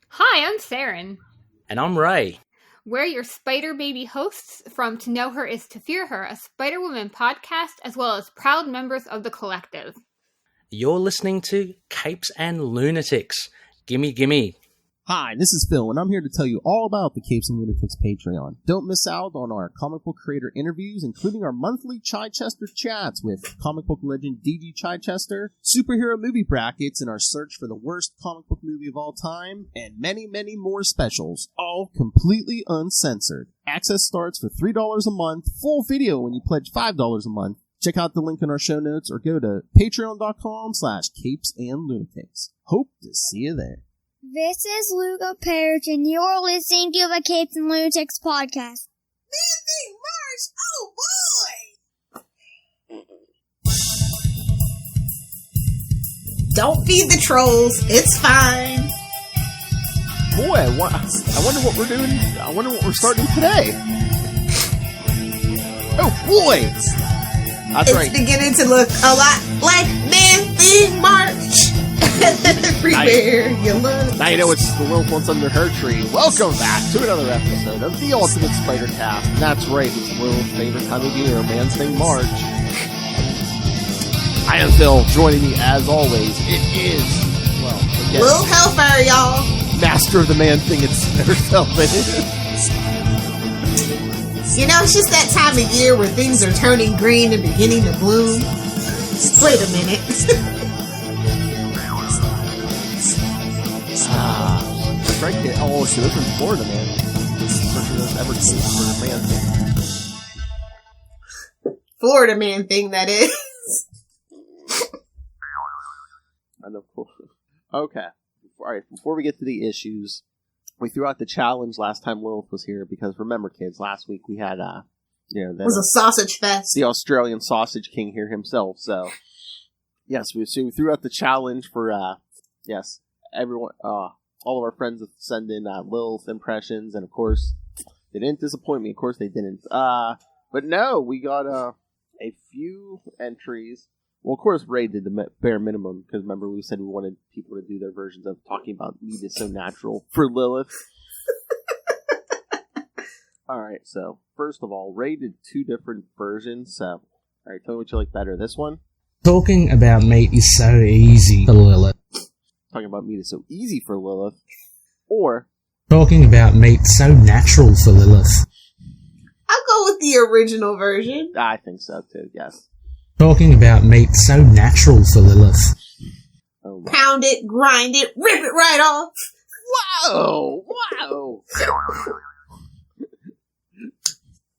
Hi, I'm Saren. And I'm Ray. We're your Spider Baby hosts from To Know Her Is to Fear Her, a Spider-Woman podcast, as well as proud members of the collective. You're listening to Capes and Lunatics. Gimme, gimme. Hi, this is Phil, and I'm here to tell you all about the Capes and Lunatics Patreon. Don't miss out on our comic book creator interviews, including our monthly Chichester chats with comic book legend D.G. Chichester, superhero movie brackets in our search for the worst comic book movie of all time, and many, many more specials, all completely uncensored. Access starts for $3 a month, full video when you pledge $5 a month. Check out the link in our show notes or go to patreon.com/capesandlunatics. Hope to see you there. This is Luca Perich, and you're listening to the Capes and Lunatics podcast. Mandy Marsh! Oh boy! Don't feed the trolls. It's fine. Boy, I wonder what we're doing. I wonder what we're starting today. Oh boy! That's right. It's beginning to look a lot like Mandy March. Everywhere you look. Now you know it's the Lilith Once Under Her Tree. Welcome back to another episode of the Ultimate Spider Cast. And that's right, it's Lilith's favorite time of year, man's named March. I am Phil, joining me as always. It is, well, again, Little Hellfire, y'all. master of the man thing herself. You know, it's just that time of year where things are turning green and beginning to bloom. Just wait a minute. That's right, kid. Oh, she lives in Florida, man. Especially those Everglades for a man thing. Florida man thing, that is. I know. Okay. Alright, before we get to the issues, we threw out the challenge last time Lilith was here because remember, kids, last week we had, It was a sausage fest. the Australian Sausage King here himself, so yes, we threw out the challenge for, yes, everyone, all of our friends send in Lilith impressions, and of course, they didn't disappoint me. Of course, they didn't. But no, we got a few entries. Well, of course, Ray did the bare minimum because remember we said we wanted people to do their versions of talking about meat is so natural for Lilith. All right, so first of all, Ray did two different versions. So, all right, tell me what you like better. This one, Talking about meat is so easy for Lilith. talking about meat is so easy for Lilith, or Talking about meat so natural for Lilith. I'll go with the original version. I think so too. Yes. Talking about meat so natural for Lilith. Oh my. Pound it, grind it, rip it right off. Whoa! Wow!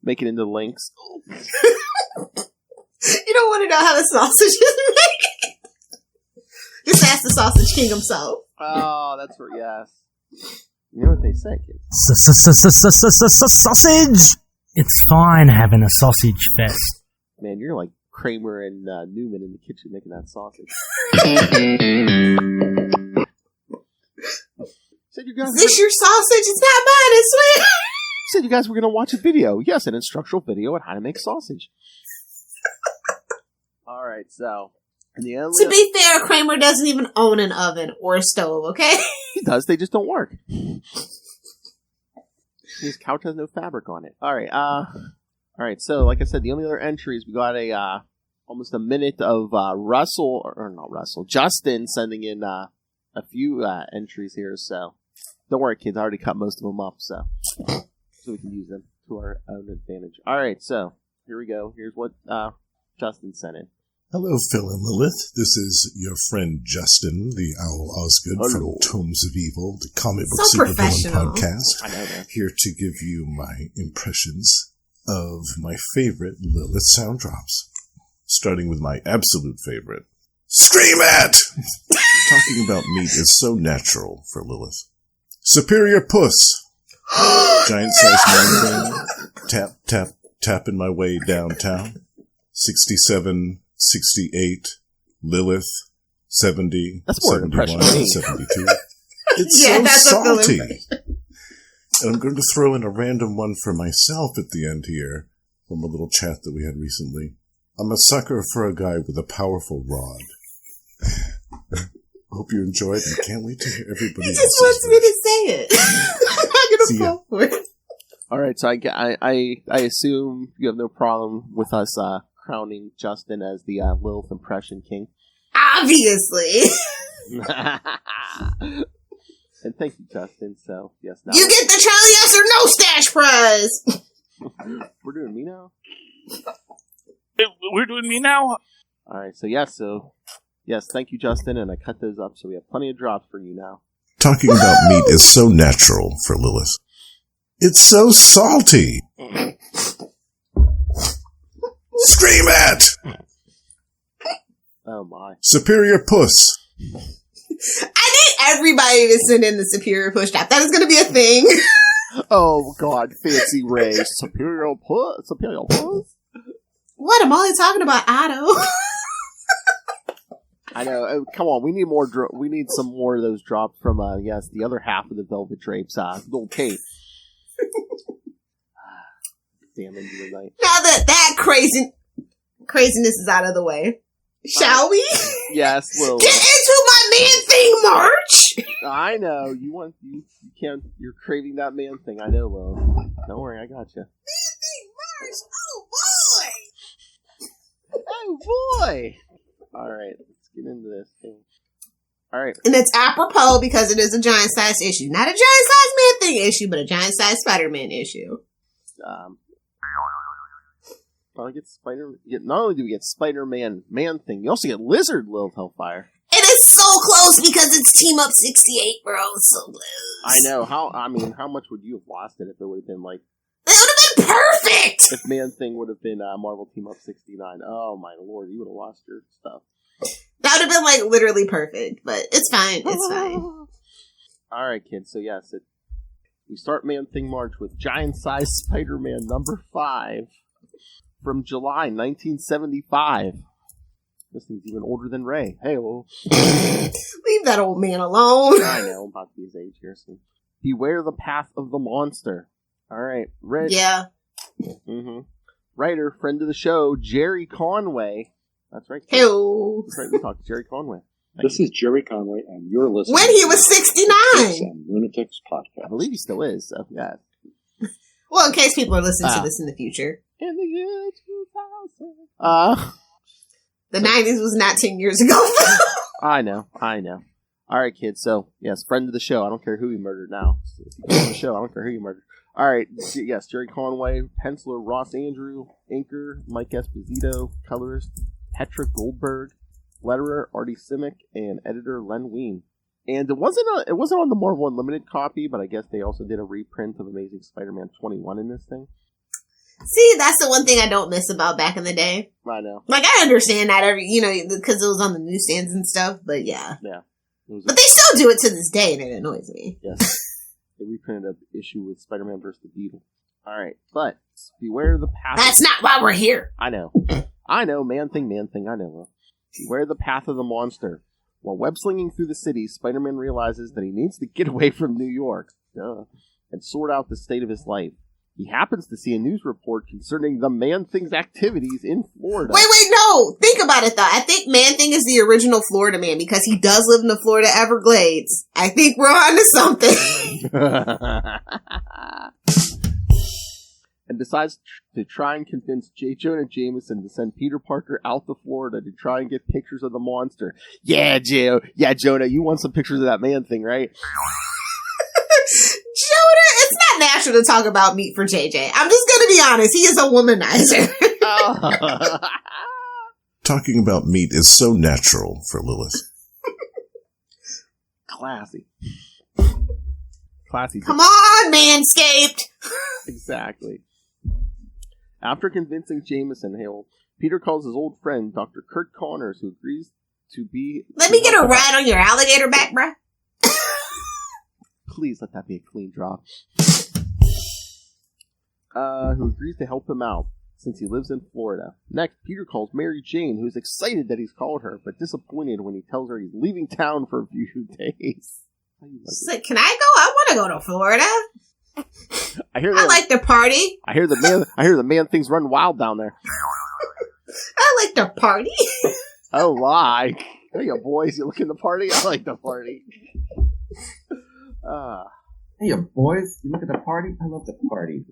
Make it into links. You don't want to know how the sausage is made. Just ask the Sausage King himself. Oh, that's for yes. You know what they say, kids. Sausage! It's fine having a sausage fest. Man, you're like Kramer and Newman in the kitchen making that sausage. Said you guys. Is this your sausage? It's not mine, I swear. Said you guys were going to watch a video. Yes, an instructional video on how to make sausage. All right, so To be fair, Kramer doesn't even own an oven or a stove, okay? he does. They just don't work. His couch has no fabric on it. All right. So, like I said, the only other entries we got almost a minute of Justin sending in a few entries here. So, don't worry, kids. I already cut most of them up, so we can use them to our own advantage. All right. So here we go. Here's what Justin sent in. Hello, Phil and Lilith. This is your friend Justin, the Owl Osgood Hello. from Tomes of Evil, the comic book So supervillain professional. podcast. I know that. Here to give you my impressions of my favorite Lilith sound drops. Starting with my absolute favorite. Scream at! Talking about meat is so natural for Lilith. Superior puss. Giant size man thing. Tap, tap, tapping my way downtown. 67, 68, Lilith, 70, That's more 71, impression than me. 72. It's Yeah, so that's a Phil salty. impression. And I'm going to throw in a random one for myself at the end here, from a little chat that we had recently. I'm a sucker for a guy with a powerful rod. Hope you enjoyed and can't wait to hear everybody He else's just wants me to say it. I'm not See gonna ya. fall for it. All right, so I assume you have no problem with us crowning Justin as the Lilith Impression King. Obviously. And thank you, Justin. So, yes, now You get the Charlie Yes or No stash prize. we're doing me now? We're doing me now? All right, so yes, thank you, Justin, and I cut those up, so we have plenty of drops for you now. Talking about meat is so natural for Lilith. It's so salty. Scream at! Oh, my. Superior puss. I need everybody to send in the Superior Push Drop. That is going to be a thing. Oh, God, Fancy Ray. Superior puss? What? I'm only talking about Otto. I know. Oh, come on, we need more. We need some more of those drops from the other half of the Velvet Drapes, little Kate. Damn it, tonight. Now that craziness is out of the way, shall we? Yes, well, Get into my man thing, March. I know you can't. You're craving that man thing. I know, Will. Don't worry, I got you. Man thing, March. Oh boy. Oh boy! All right, let's get into this thing. All right, And it's apropos because it is a giant size issue, not a giant size man thing issue, but a giant size Spider-Man issue. I get not only do we get Spider-Man man thing, you also get Lizard Lilith Hellfire. It is so close because it's Team Up 68, bro. It's so close. I know how much would you have lost it if it would have been like? It would have been perfect. If Man Thing would have been Marvel Team Up 69, oh my lord, you would have lost your stuff. That would have been like literally perfect, but it's fine. It's fine. Alright, kids, so yes, we start Man Thing March with Giant Size Spider-Man number 5 from July 1975. This thing's even older than Ray. Hey, well. Leave that old man alone. I know, I'm about to be his age here soon. Beware the Path of the Monster. Alright, Ray. Yeah. Mm-hmm. Writer, friend of the show, Jerry Conway. That's right. Heyo. That's right, we talked to Jerry Conway. This is Jerry Conway, and you're listening When he was 69. and Lunatics I podcast. believe he still is, so yeah. Well, in case people are listening to this in the future. In the year 2000. The 90s was not 10 years ago. I know. Alright, kids, so, yes, friend of the show. I don't care who you murdered now. If you friend of the show, I don't care who you murdered. Alright, yes, Jerry Conway, penciler Ross Andrew, inker Mike Esposito, colorist Petra Goldberg, letterer Artie Simic, and editor Len Wein. And it wasn't on the Marvel Unlimited copy, but I guess they also did a reprint of Amazing Spider-Man 21 in this thing. See, that's the one thing I don't miss about back in the day. I know. Like, I understand that because it was on the newsstands and stuff, but yeah. Yeah. But they still do it to this day, and it annoys me. Yes. They reprinted an issue with Spider-Man vs. the Beetle. Alright, but beware the path. That's not why we're here. I know. Man thing, I know. Beware the path of the monster. While web-slinging through the city, Spider-Man realizes that he needs to get away from New York. And sort out the state of his life. He happens to see a news report concerning the Man-Thing's activities in Florida. Wait, no. Think about it, though. I think Man-Thing is the original Florida man because he does live in the Florida Everglades. I think we're on to something. And decides to try and convince J. Jonah Jameson to send Peter Parker out to Florida to try and get pictures of the monster. Yeah, Jonah, you want some pictures of that Man-Thing, right? Jonah, it's not natural to talk about meat for JJ. I'm just gonna be honest. He is a womanizer. Talking about meat is so natural for Lilith. Classy. Come on, Manscaped. Exactly. After convincing Jameson, Peter calls his old friend, Dr. Kurt Connors, who agrees to be... Let me get a ride on your alligator back, bruh. Please let that be a clean drop. Who agrees to help him out, since he lives in Florida. Next, Peter calls Mary Jane, who's excited that he's called her, but disappointed when he tells her he's leaving town for a few days. She's like, can I go? I want to go to Florida. I like to party. I hear the man things run wild down there. I like to party. Oh, my. Hey, you boys, you looking to party? I like the party. Hey, boys, you look at the party? I love the party.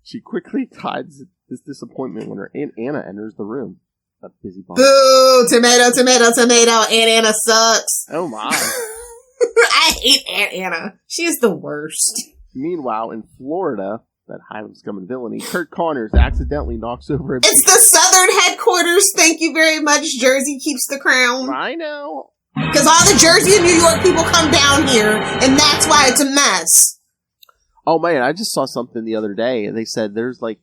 She quickly hides this disappointment when her Aunt Anna enters the room. A busy body. Boo! Tomato, tomato, tomato. Aunt Anna sucks. Oh my. I hate Aunt Anna. She is the worst. Meanwhile, in Florida, that hive of scum and villainy, Kurt Connors accidentally knocks over a... It's the Southern headquarters. Thank you very much. Jersey keeps the crown. I know. Because all the Jersey and New York people come down here, and that's why it's a mess. Oh man, I just saw something the other day, and they said there's a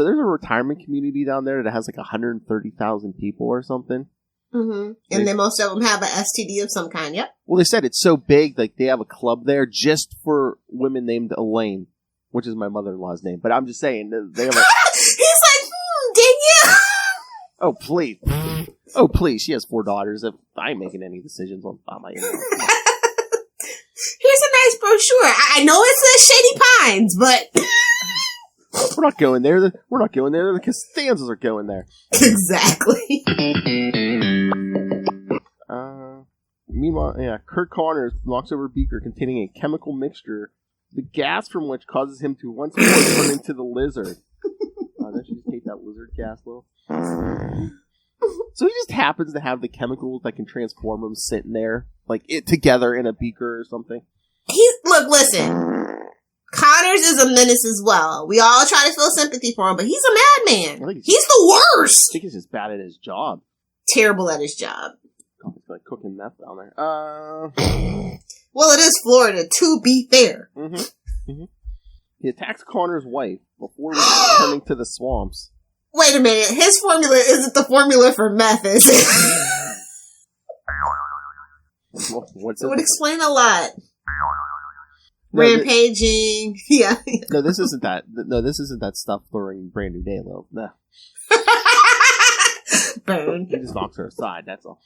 retirement community down there that has like 130,000 people or something. Mm-hmm. And then most of them have an STD of some kind, yep. Well, they said it's so big, like they have a club there just for women named Elaine, which is my mother-in-law's name. But I'm just saying, they have a... He's like, dang you! Oh, please. Oh, please. She has 4 daughters. If I ain't making any decisions on my own. Here's a nice brochure. I know it says Shady Pines, but... We're not going there. We're not going there. The Costanzas are going there. Exactly. Meanwhile, Kurt Connors knocks over a beaker containing a chemical mixture, the gas from which causes him to once more turn into the lizard. Don't you just hate that lizard gas, though? So he just happens to have the chemicals that can transform him sitting there, like it together in a beaker or something. Look, listen. Connors is a menace as well. We all try to feel sympathy for him, but he's a madman. He's the worst. I think he's just bad at his job. Terrible at his job. He's like cooking meth down there. Well, it is Florida, to be fair. Mm-hmm. Mm-hmm. He attacks Connor's wife before returning to the swamps. Wait a minute. His formula isn't the formula for meth, is it? What's it would explain a lot. No, Rampaging. Yeah. No, this isn't that. No, this isn't that stuff during Brand New Day, though. No. Burn. He just knocks her aside, that's all.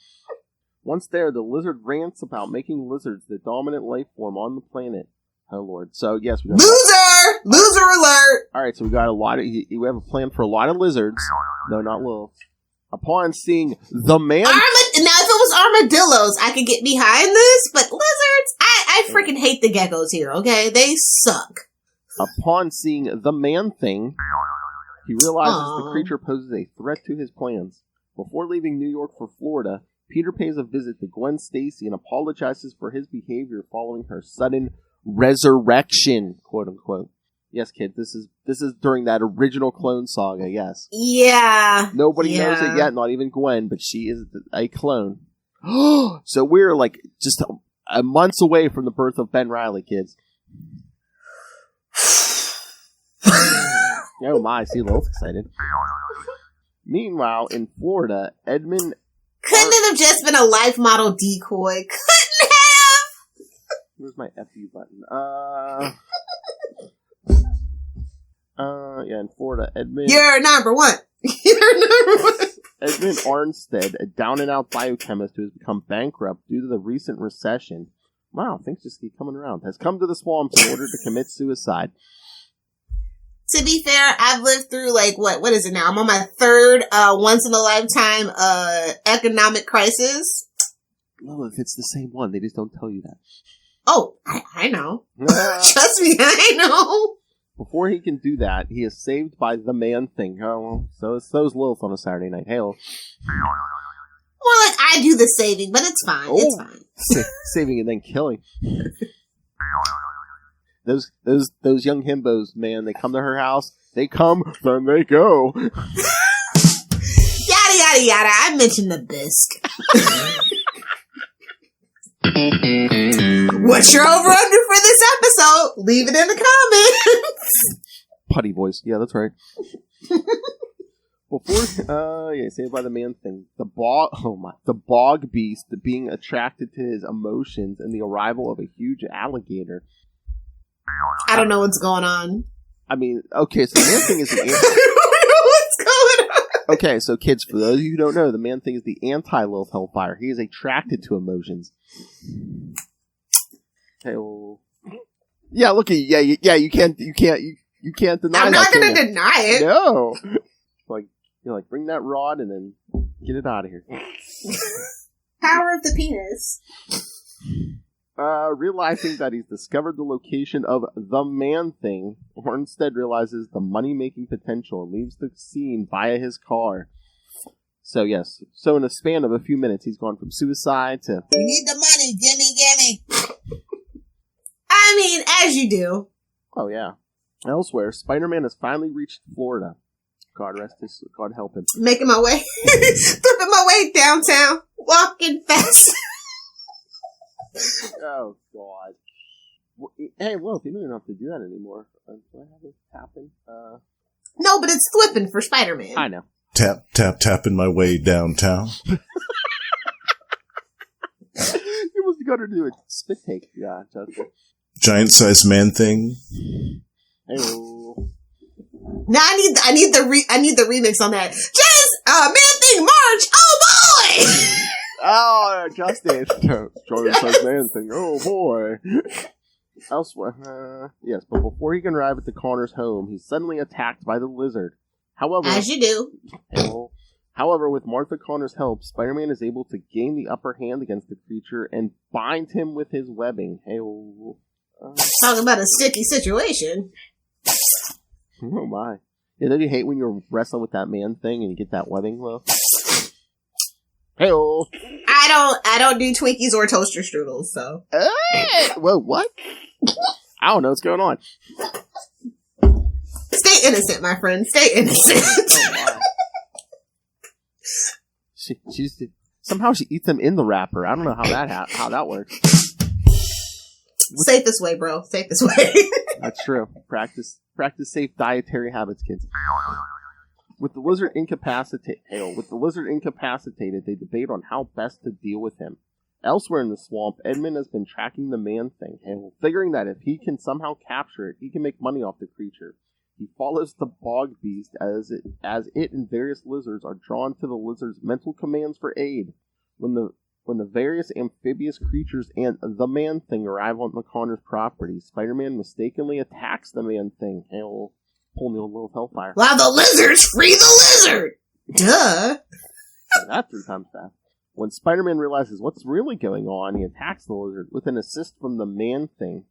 Once there, the lizard rants about making lizards the dominant life form on the planet. Oh, Lord. So, yes, we got... Loser! Loser alert! Alright, so we got we have a plan for a lot of lizards. No, not Lilith. Upon seeing the man... Now, if it was armadillos, I could get behind this, but lizards, I freaking hate the geckos here, okay? They suck. Upon seeing the man thing, he realizes the creature poses a threat to his plans. Before leaving New York for Florida, Peter pays a visit to Gwen Stacy and apologizes for his behavior following her sudden resurrection, quote unquote. Yes, kids, this is during that original clone saga, yes. Yeah. Nobody knows it yet, not even Gwen, but she is a clone. So we're like just a months away from the birth of Ben Reilly, kids. Oh my, see, Lilith's excited. Meanwhile, in Florida, Edmund... Couldn't it have just been a life model decoy? Couldn't have! Where's my FU button? In Florida, Edmund... You're number one! You're number one! Edmund Arnstead, a down-and-out biochemist who has become bankrupt due to the recent recession. Wow, things just keep coming around. Has come to the swamps in order to commit suicide. To be fair, I've lived through, like, what is it now? I'm on my third, once-in-a-lifetime, economic crisis. No, if it's the same one, they just don't tell you that. Oh, I know. Trust me, I know. Before he can do that, he is saved by the man thing. Oh, well, so is Lilith on a Saturday night. Hey, More like I do the saving, but it's fine. It's fine. Saving and then killing. Those young himbos, man, they come to her house, they come, then they go. Yada, yada, yada. I mentioned the bisque. What's your over-under for this episode? Leave it in the comments. Putty voice. Yeah, that's right. Before, saved by the man thing. The bog beast being attracted to his emotions and the arrival of a huge alligator. I don't know what's going on. I mean, okay, so the man thing is the I don't know what's going on. Okay, so kids, for those of you who don't know, the man thing is the anti-Lilith Hellfire. He is attracted to emotions. Okay, well, yeah, look at you. Yeah, you can't deny that. I'm not going to deny it. No. Like, bring that rod and then Get it out of here. Power of the penis. Realizing that he's discovered the location of the Man-Thing, Ornstead realizes the money-making potential and leaves the scene via his car. So, yes. So, in a span of a few minutes, he's gone from suicide to... You need the money, gimme. I mean, as you do. Oh, yeah. Elsewhere, Spider-Man has finally reached Florida. God help him. Making my way, flipping my way downtown, walking fast. Oh, God. Hey, Wolf, you don't even have to do that anymore. Do I have it happen? No, but it's flipping for Spider-Man. I know. Tap, tap, tapping my way downtown. You must have got her to do a spit take. Yeah, Justin. Giant-sized man thing. Hey-o. Now I need the remix on that. Just Man-Thing March. Oh boy. Oh, Justin. Giant-sized Man-Thing. Oh, boy. Elsewhere, yes, but before he can arrive at the Connor's home, he's suddenly attacked by the lizard. However, as you do. However, with Martha Connor's help, Spider-Man is able to gain the upper hand against the creature and bind him with his webbing. Talking about a sticky situation. Oh my. Yeah, don't you hate when you're wrestling with that man thing and you get that webbing, though? Hey-o. I don't do Twinkies or toaster strudels, so. Whoa, what? I don't know what's going on. Stay innocent, my friend. Stay innocent. Somehow she eats them in the wrapper. I don't know how that works. Safest way, bro. Safest way. That's true. Practice safe dietary habits, kids. With the lizard incapacitated, they debate on how best to deal with him. Elsewhere in the swamp, Edmund has been tracking the Man-Thing, figuring that if he can somehow capture it, he can make money off the creature. He follows the bog beast as it and various lizards are drawn to the lizard's mental commands for aid. When the various amphibious creatures and the Man-Thing arrive on the Connor's property, Spider-Man mistakenly attacks the Man-Thing. Pull the old little hellfire. While the lizards free the lizard! Duh! That's 3 times fast. When Spider-Man realizes what's really going on, he attacks the lizard with an assist from the Man-Thing.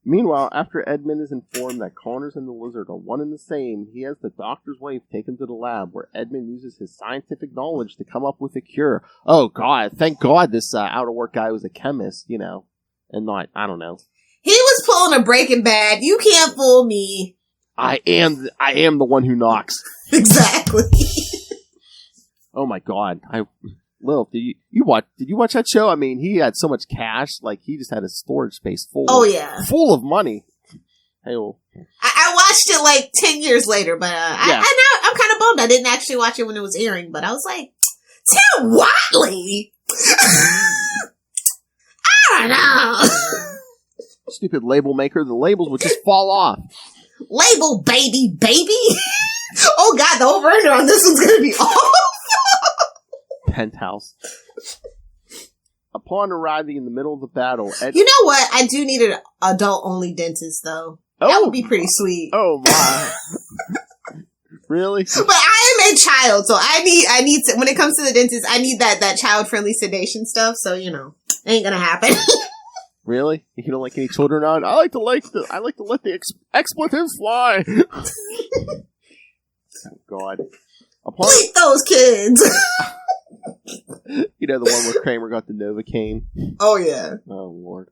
Meanwhile, after Edmund is informed that Connors and the lizard are one and the same, he has the doctor's wife take him to the lab, where Edmund uses his scientific knowledge to come up with a cure. Oh, God. Thank God this out-of-work guy was a chemist, and not, I don't know. He was pulling a Breaking Bad. You can't fool me. I am the one who knocks. Exactly. Oh, my God. Lil, did you watch that show? I mean, he had so much cash, like he just had a storage space full. Oh yeah, full of money. Hey, I watched it like 10 years later, but I'm kind of bummed I didn't actually watch it when it was airing. But I was like, Tim Watley. I don't know. Stupid label maker. The labels would just fall off. Label baby. Oh God, the over-under on this one's gonna be off. Penthouse. Upon arriving in the middle of the battle, you know what? I do need an adult-only dentist, though. That would be pretty sweet. Oh my! Really? But I am a child, so I need to, when it comes to the dentist, I need that child-friendly sedation stuff. So ain't gonna happen. Really? You don't like any children on? I like to let the expletives fly. Oh God! Bleep those kids. The one where Kramer got the Novocaine. Oh, yeah. Oh, Lord.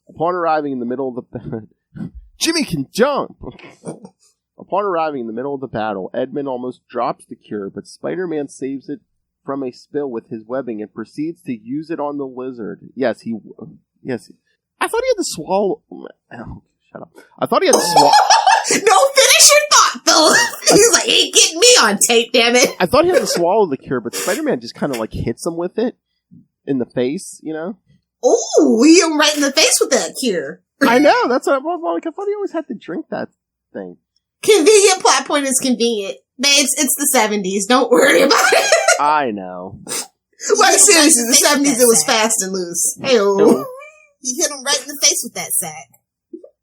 Upon arriving in the middle of the... Jimmy can jump! Upon arriving in the middle of the battle, Edmund almost drops the cure, but Spider-Man saves it from a spill with his webbing and proceeds to use it on the lizard. Yes. I thought he had to swallow... Oh, shut up. I thought he had to swallow... No, finish your thought, Phil. He's like, he ain't getting me on tape, damn it. I thought he had to swallow the cure, but Spider-Man just kind of hits him with it in the face, Ooh, he him right in the face with that cure. I know, that's what I thought he always had to drink that thing. Convenient plot point is convenient. Babes, it's the 70s. Don't worry about it. I know. Like, seriously, the 70s, it was fast and loose. Hey-oh. He hit him right in the face with that sack.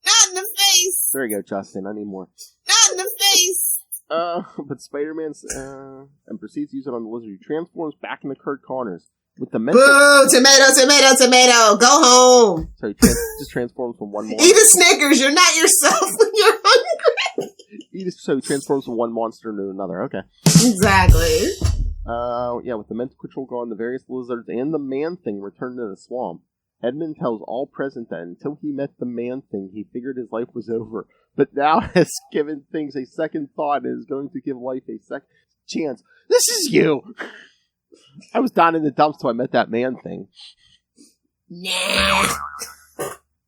Not in the face. There you go, Justin. I need more. Not in the face. But Spider-Man and proceeds to use it on the Lizard. He transforms back into Kurt Connors with the mental. Boo! Tomato! Go home. So he just transforms from one monster. Eat a Snickers. You're not yourself when you're hungry. So he transforms from one monster into another. Okay. Exactly. With the mental control gone, the various lizards and the Man-Thing return to the swamp. Edmund tells all present that until he met the Man-Thing, he figured his life was over. But now has given things a second thought and is going to give life a second chance. This is you! I was down in the dumps till I met that Man-Thing. Nah.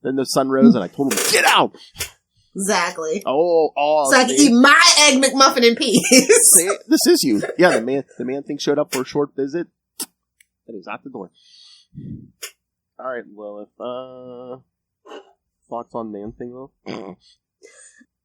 Then the sun rose and I told him, get out! Exactly. So I can eat my Egg McMuffin in peace. See, this is you. Yeah, the Man-Thing showed up for a short visit. And he was out the door. Alright, Lilith. Thoughts on Man-Thing, Lilith?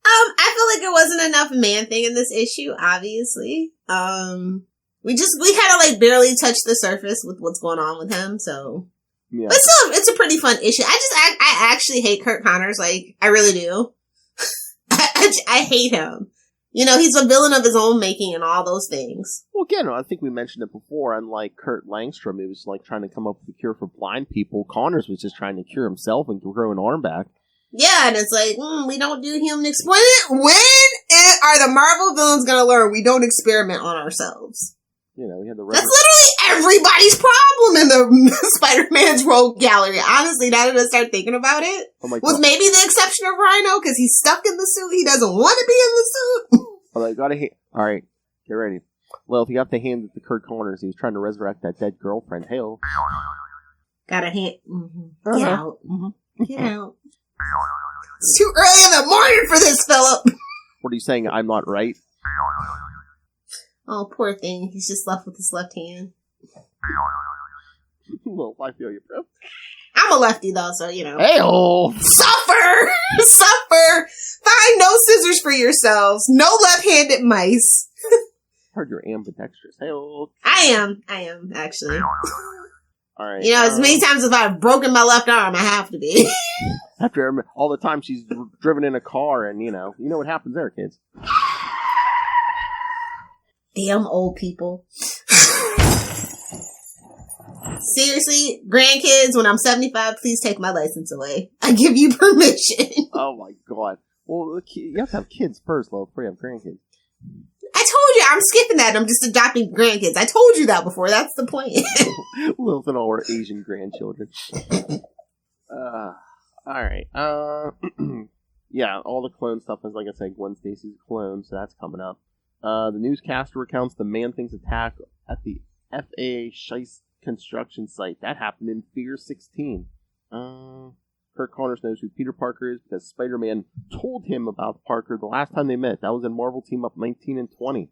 I feel like there wasn't enough Man-Thing in this issue, obviously. We kind of like barely touched the surface with what's going on with him, so. Yeah. But still, it's a pretty fun issue. I actually hate Kurt Connors, like, I really do. I hate him. You know, he's a villain of his own making and all those things. Well, again, I think we mentioned it before. Unlike Kurt Langstrom, he was like trying to come up with a cure for blind people. Connors was just trying to cure himself and grow an arm back. Yeah, and it's like, we don't do human experiment. When are the Marvel villains going to learn we don't experiment on ourselves? You know, we had the That's literally everybody's problem in the Spider-Man's rogue gallery. Honestly, now that I start thinking about it, with maybe the exception of Rhino, because he's stuck in the suit. He doesn't want to be in the suit. Well, I gotta all right, get ready. Well, if you have to hand it to Kurt Connors, he was trying to resurrect that dead girlfriend. Hell, gotta hand. Mm-hmm. Get out. Mm-hmm. Get out. It's too early in the morning for this, Philip. What are you saying? I'm not right. Oh, poor thing. He's just left with his left hand. Well, I feel you, bro. I'm a lefty, though, so, you know. Hey-oh! Suffer! Suffer! Find no scissors for yourselves. No left-handed mice. Heard you're ambidextrous. Hey-oh! I am, actually. All right. You know, as many times as I've broken my left arm, I have to be. After all the time she's driven in a car and, you know what happens there, kids. Damn old people. Seriously, grandkids, when I'm 75, please take my license away. I give you permission. Oh my god. Well, you have to have kids first, though, before you have grandkids. I told you, I'm skipping that. I'm just adopting grandkids. I told you that before. That's the point. Lilith and all our Asian grandchildren. Alright. Yeah, all the clone stuff is, like I said, Gwen Stacy's a clone, so that's coming up. The newscaster recounts the Man-Thing's attack at the FAA Scheist construction site. That happened in Fear 16. Kurt Connors knows who Peter Parker is because Spider-Man told him about Parker the last time they met. That was in Marvel Team Up 19 and 20.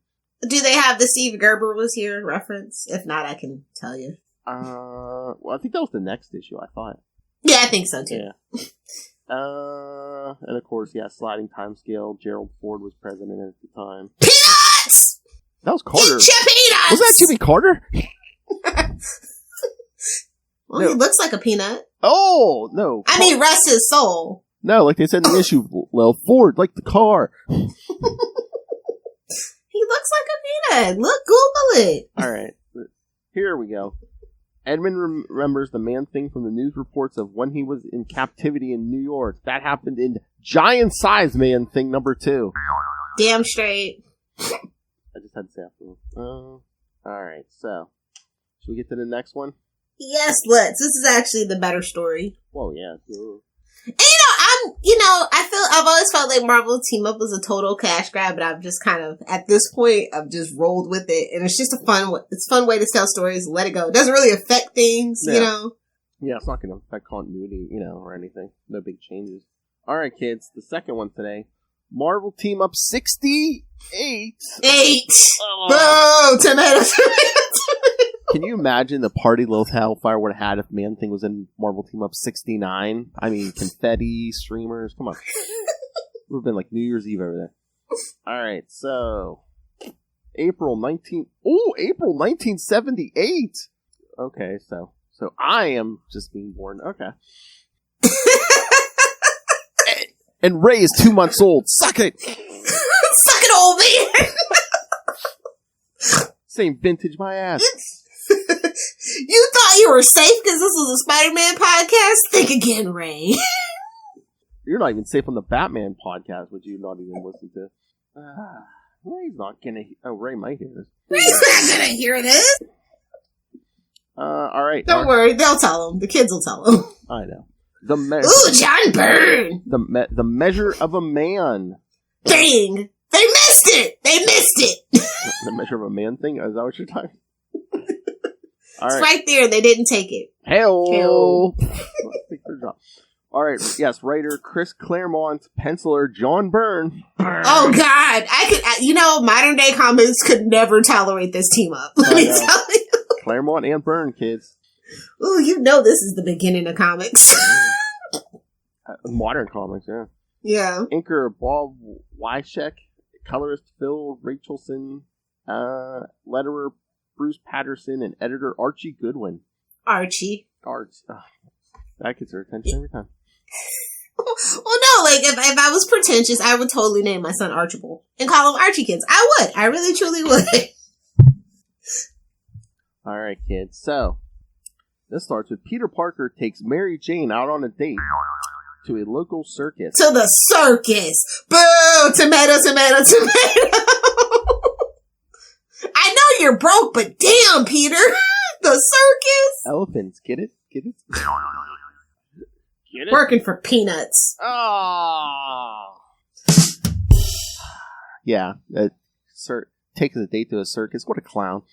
Do they have the Steve Gerber was here reference? If not, I can tell you. Well, I think that was the next issue, I thought. Yeah, I think so, too. Yeah. And of course, yeah, sliding time scale. Gerald Ford was president at the time. Peanuts! That was Carter. Eat your peanuts! Was that Jimmy Carter? Well, no. He looks like a peanut. Oh, no. I mean, rest his soul. No, like they said in the issue, well, Ford, like the car. He looks like a peanut. Look, Google it. Alright, here we go. Edmund remembers the Man-Thing from the news reports of when he was in captivity in New York. That happened in Giant Size Man-Thing number 2. Damn straight. I just had to say afterwards. Alright, so. Should we get to the next one? Yes, let's. This is actually the better story. Well, yeah. And I've always felt like Marvel Team Up was a total cash grab, but I've just kind of, at this point, I've just rolled with it. And it's just a fun way to tell stories, let it go. It doesn't really affect things, you know? Yeah, it's not going to affect continuity, or anything. No big changes. Alright, kids, the second one today. Marvel Team Up 68. 8! Oh. Boo! Tomato. Can you imagine the party Lilith Hellfire would have had if Man-Thing was in Marvel Team Up 69? I mean, confetti, streamers, come on. It would have been like New Year's Eve over there. Alright, so... April 1978! Okay, so I am just being born. Okay. And Ray is 2 months old. Suck it! Suck it it, old man. Same vintage, my ass. You thought you were safe because this was a Spider-Man podcast? Think again, Ray. You're not even safe on the Batman podcast, which you not even listen to. Ray's not gonna. Ray might hear this. Ray's not gonna hear this. All right. Don't worry, they'll tell him. The kids will tell him. I know. Ooh, John Byrne. The measure of a man. Dang, they missed it. The measure of a man thing. Is that what you're talking? All It's right. right there. They didn't take it. Hell. All right. Yes, writer Chris Claremont, penciler John Byrne. Oh God, modern day comics could never tolerate this team up. Let me tell you. Claremont and Byrne, kids. Ooh, this is the beginning of comics. Modern comics, yeah. Yeah. Inker Bob Wyshek, colorist Phil Rachelson, letterer Bruce Patterson, and editor Archie Goodwin. Archie. That gets her attention every time. Well, no, like if I was pretentious, I would totally name my son Archibald and call him Archie Kids. I would. I really, truly would. All right, kids. So this starts with Peter Parker takes Mary Jane out on a date to a local circus. To the circus. Boo! Tomato, tomato, tomato. I know you're broke, but damn, Peter. The circus. Elephants. Get it? Get it? Get it? Working for peanuts. Oh. Yeah. Takes a date to a circus. What a clown.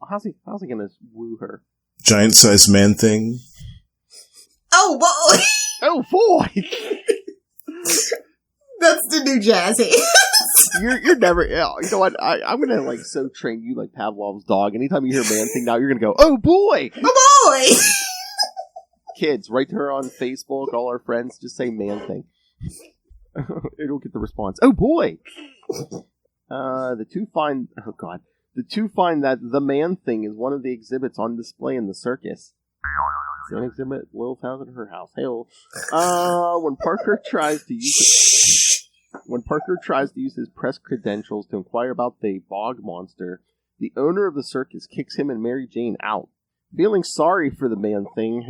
How's he gonna woo her? Giant-sized man thing. Oh, boy. Oh, boy. That's the new jazz hands. You're never. You know what? I'm gonna so train you like Pavlov's dog. Anytime you hear man thing now, you're gonna go, oh boy, Oh, boy. Kids, write to her on Facebook. All our friends, just say man thing. It'll get the response. Oh boy. The two find that the man thing is one of the exhibits on display in the circus. It's an exhibit Lilith has at her house. Hey, when Parker tries to use his press credentials to inquire about the bog monster, the owner of the circus kicks him and Mary Jane out. Feeling sorry for the man-thing,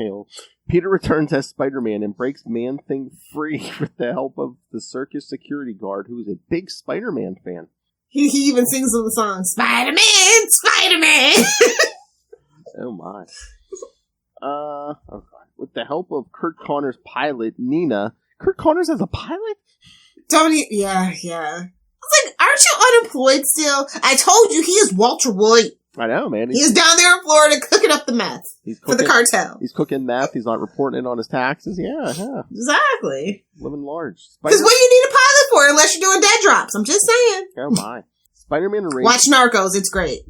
Peter returns as Spider-Man and breaks Man-Thing free with the help of the circus security guard, who is a big Spider-Man fan. He even sings them the song, Spider-Man, Spider-Man. Oh my. Oh God. With the help of Kurt Connor's pilot, Nina. Kurt Connors as a pilot? Yeah. I was like, aren't you unemployed still? I told you he is Walter White. I know, man. He's down there in Florida cooking up the meth for the cartel. He's cooking meth. He's not reporting it on his taxes. Yeah. Exactly. Living large. Because what do you need a pilot for unless you're doing dead drops? I'm just saying. Oh my. Spider-Man arranges... Watch Narcos. It's great.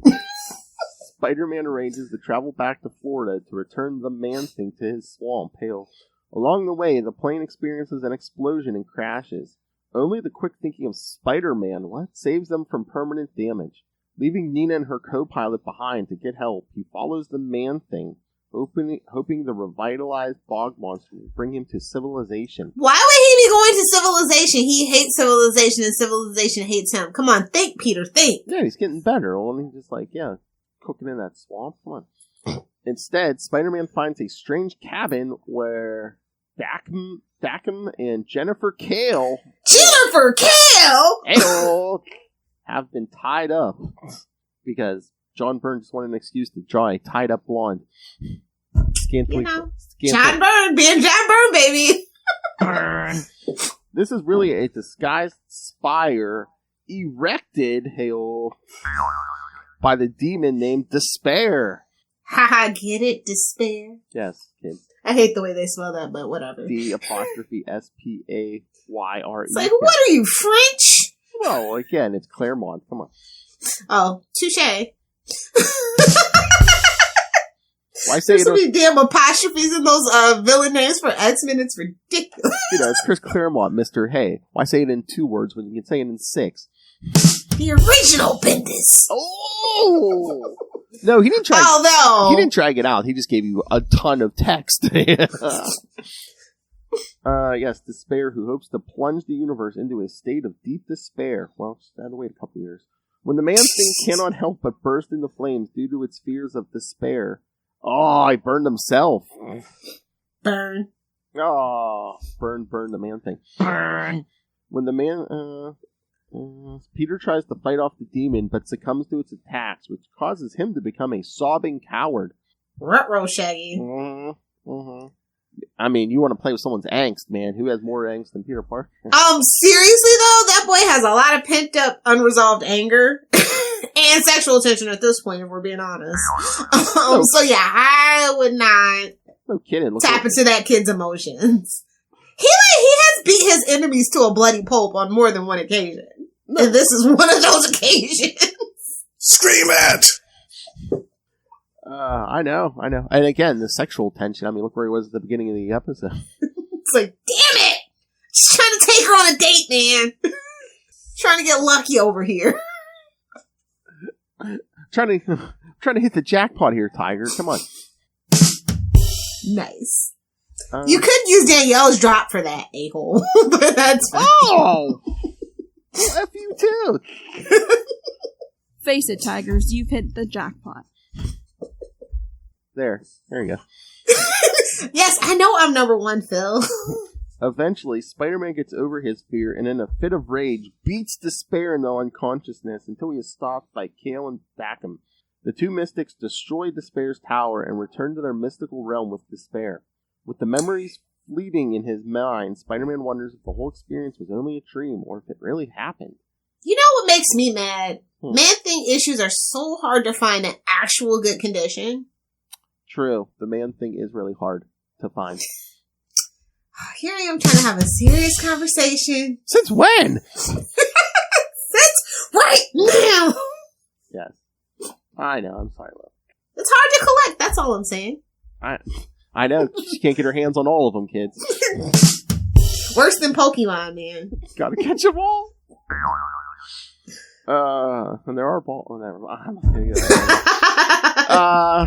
Spider-Man arranges to travel back to Florida to return the Man-Thing to his swamp, Hale. Along the way, the plane experiences an explosion and crashes. Only the quick thinking of Spider-Man saves them from permanent damage. Leaving Nina and her co-pilot behind to get help, he follows the Man-Thing, hoping the revitalized bog monster will bring him to civilization. Why would he be going to civilization? He hates civilization and civilization hates him. Come on, think, Peter, think. Yeah, he's getting better. Only just cooking in that swamp. Come on. Instead, Spider-Man finds a strange cabin where Dackham and Jennifer Kale have been tied up because John Byrne just wanted an excuse to draw a tied-up blonde. John Byrne, being John Byrne, baby. This is really a disguised spire erected, by the demon named Despair. Haha, get it? Despair? Yes, kids. I hate the way they spell that, but whatever. D''Spayre. It's like, what are you, French? Well, again, it's Claremont. Come on. Oh, touche. Why say There's so many damn apostrophes in those villain names for X-Men. It's ridiculous. It's Chris Claremont, Mr. Hey. Why say it in 2 words when you can say it in 6? The original Bendis. Oh! No, he didn't try. Oh, no. He didn't drag it out. He just gave you a ton of text. Yes, Despair, who hopes to plunge the universe into a state of deep despair. Well, just had to wait a couple years. When the Man-Thing cannot help but burst into flames due to its fears of despair. Oh, he burned himself. Burn. Oh, burn the Man-Thing. Burn. When the Peter tries to fight off the demon, but succumbs to its attacks, which causes him to become a sobbing coward. Ruh-roh, Shaggy. Mm-hmm. I mean, you want to play with someone's angst, man. Who has more angst than Peter Parker? Seriously though, that boy has a lot of pent up, unresolved anger and sexual tension at this point, if we're being honest. So yeah, I would not no kidding. tap into that kid's emotions. He has beat his enemies to a bloody pulp on more than one occasion. And this is one of those occasions. Scream at! I know. And again, the sexual tension. I mean, look where he was at the beginning of the episode. It's like, damn it! Just trying to take her on a date, man. Trying to get lucky over here. trying to hit the jackpot here, Tiger. Come on. Nice. You could use Danielle's drop for that, a-hole. But that's fine. Oh! F you too! Face it, Tigers, you've hit the jackpot. There you go. Yes, I know I'm number one, Phil. Eventually, Spider-Man gets over his fear and in a fit of rage beats Despair into unconsciousness until he is stopped by Kale and Backham. The two mystics destroy Despair's tower and return to their mystical realm with Despair. With the memories fleeting in his mind, Spider-Man wonders if the whole experience was only a dream or if it really happened. You know what makes me mad? Man-Thing issues are so hard to find in actual good condition. True. The Man-Thing is really hard to find. Here I am trying to have a serious conversation. Since when? Since right now. Yes. I know. I'm sorry, Will. It's hard to collect. That's all I'm saying. I know. She can't get her hands on all of them, kids. Worse than Pokemon, man. Gotta catch them all. And there are balls. Oh, never mind. I'm not gonna get that.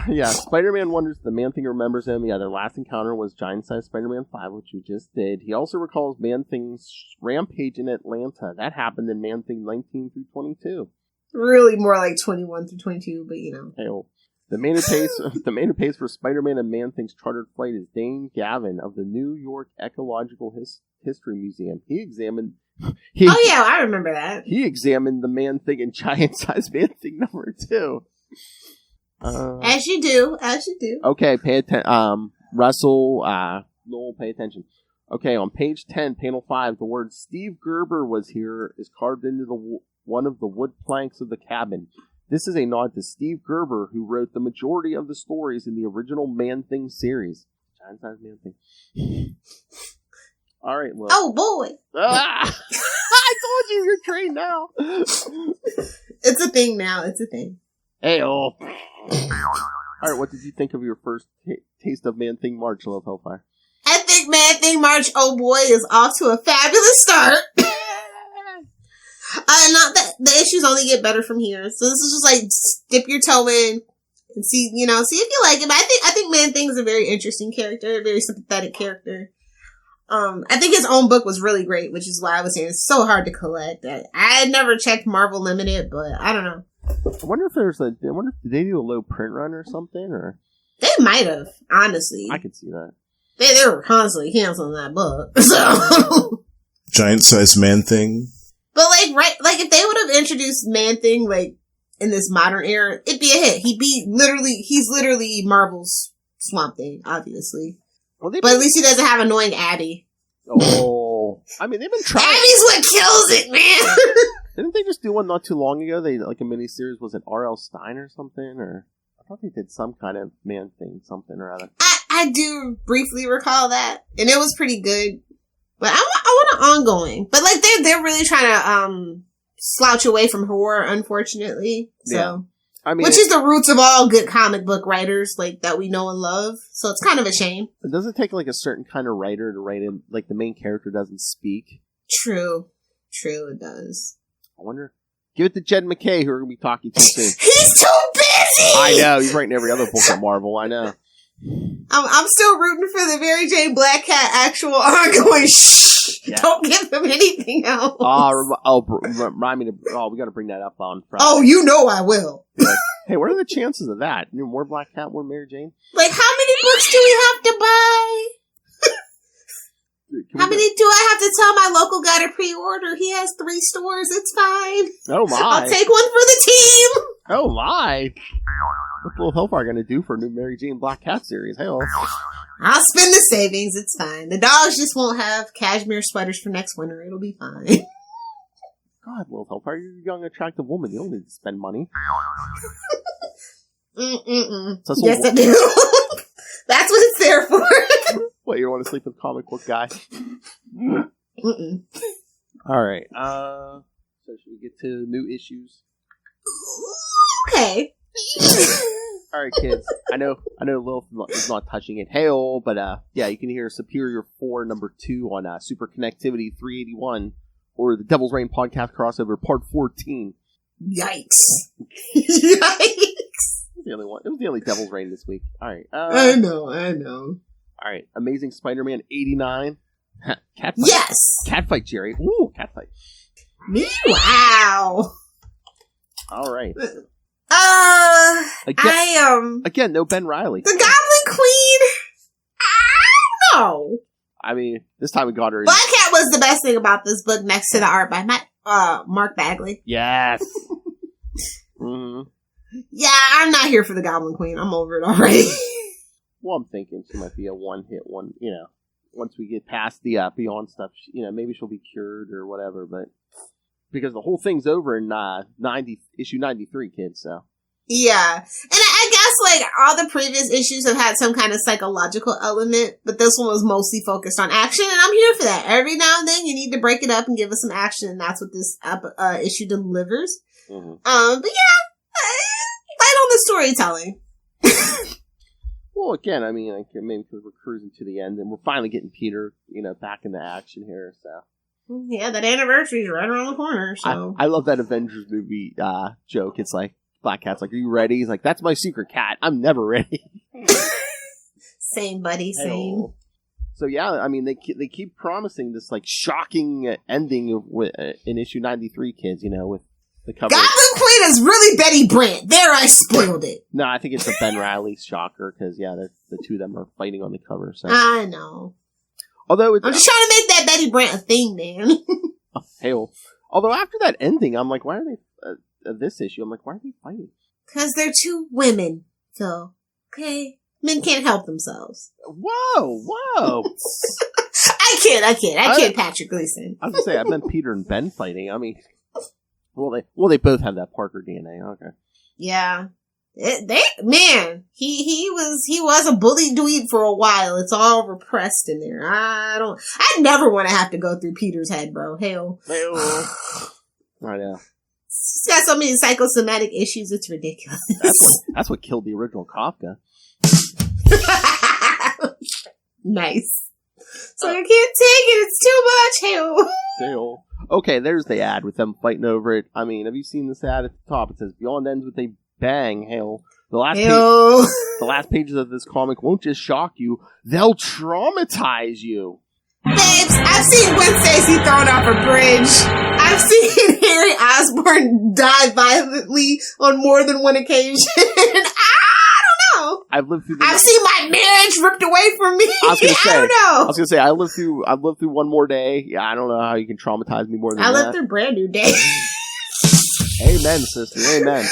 Yeah. Spider-Man wonders if the Man-Thing remembers him. Yeah, their last encounter was Giant-Size Spider-Man 5, which we just did. He also recalls Man-Thing's rampage in Atlanta. That happened in Man-Thing 19 through 22. Really more like 21 through 22, but you know. Hey-oh. The main who pays for Spider-Man and Man-Thing's chartered flight is Dane Gavin of the New York Ecological History Museum. He examined... Oh yeah, I remember that. He examined the Man-Thing and Giant-Size Man-Thing number 2. As you do. Okay, pay attention. Russell, Noel, pay attention. Okay, on page 10, panel 5, the word Steve Gerber was here is carved into one of the wood planks of the cabin. This is a nod to Steve Gerber, who wrote the majority of the stories in the original Man-Thing series. Giant-Size Man-Thing. All right, well. Oh, boy. I told you you're trained now. It's a thing now. It's a thing. Hey-oh. All right, what did you think of your first taste of Man-Thing March, Love Hellfire? I think Man-Thing March, oh boy, is off to a fabulous start. Not that the issues only get better from here. So this is just like dip your toe in and see if you like it. But I think Man-Thing is a very interesting character, a very sympathetic character. I think his own book was really great, which is why I was saying it's so hard to collect. I had never checked Marvel Limited, but I don't know. I wonder if did they do a low print run or something, or they might have. Honestly, I could see that. They were constantly canceling that book. So Giant-Size Man-Thing. But if they would have introduced Man-Thing like in this modern era, it'd be a hit. He's literally Marvel's Swamp Thing, obviously. Well, but at least he doesn't have annoying Abby. Oh, I mean they've been trying. Abby's what kills it, man. Didn't they just do one not too long ago? They like a miniseries. Was it R.L. Stine or something? Or I thought they did some kind of Man-Thing, something or other. I do briefly recall that, and it was pretty good. But I want an ongoing. But like they're really trying to slouch away from horror, unfortunately. So, yeah. I mean, which is the roots of all good comic book writers like that we know and love. So it's kind of a shame. It doesn't take like a certain kind of writer to write in. Like the main character doesn't speak. True, it does. I wonder. Give it to Jed McKay, who we're going to be talking to soon. He's too busy! I know. He's writing every other book at Marvel. I know. I'm still rooting for the Mary Jane Black Cat actual ongoing. Shh! Yeah. Don't give him anything else. Remind me to. Oh, we got to bring that up on Friday. Oh, you know I will. Like, hey, what are the chances of that? More Black Cat, more Mary Jane? Like, how many books do we have to buy? How many do I have to tell my local guy to pre-order? He has 3 stores. It's fine. Oh my! I'll take one for the team. Oh my! What will Hellfire going to do for a new Mary Jane Black Cat series? Hell, I'll spend the savings. It's fine. The dogs just won't have cashmere sweaters for next winter. It'll be fine. God, Will Hellfire, you're a young, attractive woman. You don't need to spend money. Yes, I do. That's what it's there for. What, you don't want to sleep with a comic book guy? Alright, so should we get to new issues? Okay. Alright, kids. I know Lilith is not touching it. Hey-oh, but yeah, you can hear Superior 4 number 2 on Super Connectivity 381, or the Devil's Reign podcast crossover part 14. Yikes. Yikes. It was the only one. It was the only Devil's Reign this week. Alright. I know. Alright, Amazing Spider-Man 89. Catfight. Yes! Catfight, Jerry. Ooh, catfight. Wow. Alright. Again, no Ben Reilly. The Goblin Queen? I don't know. I mean, this time we got her. Black Cat was the best thing about this book next to the art by Mark Bagley. Yes. Mm-hmm. Yeah, I'm not here for the Goblin Queen. I'm over it already. Well, I'm thinking she might be a one-hit one, once we get past the Beyond stuff, maybe she'll be cured or whatever, but because the whole thing's over in issue 93, kids, so. Yeah. And I guess, like, all the previous issues have had some kind of psychological element, but this one was mostly focused on action, and I'm here for that. Every now and then, you need to break it up and give us some action, and that's what this issue delivers. Mm-hmm. But yeah, light on the storytelling. Well, again, I mean, like, maybe because we're cruising to the end, and we're finally getting Peter, back into action here, so. Yeah, that anniversary's right around the corner, so. I love that Avengers movie joke. It's like, Black Cat's like, are you ready? He's like, that's my secret cat. I'm never ready. Same, buddy, same. Hello. So yeah, I mean, they keep promising this, like, shocking ending in issue 93, kids, with the cover. Goblin Queen is really Betty Brant. There, I spoiled it. No, I think it's a Ben Reilly shocker, because, yeah, the two of them are fighting on the cover, so. I know. Although I'm just trying to make that Betty Brant a thing, man. Hell. Although after that ending, I'm like, why are they, this issue, I'm like, why are they fighting? Because they're two women, so, okay. Men can't help themselves. Whoa! I kid Patrick Gleason. I was gonna say, I meant Peter and Ben fighting. I mean, they both have that Parker DNA, okay. Yeah. He was a bully dude for a while. It's all repressed in there. I never want to have to go through Peter's head, bro. Hell. Right now. He's got so many psychosomatic issues, it's ridiculous. That's what killed the original Kafka. Nice. So I can't take it, it's too much. Hell. Okay, there's the ad with them fighting over it. I mean, have you seen this ad at the top? It says, Beyond ends with a bang. Hell. The last pages of this comic won't just shock you, they'll traumatize you. Babes, I've seen Gwen Stacy thrown off a bridge. I've seen Harry Osborn die violently on more than one occasion. I don't know. I've seen my marriage ripped away from me. I was gonna say I lived through one more day. Yeah, I don't know how you can traumatize me more than that. I lived through brand new day. Amen, sister. Amen.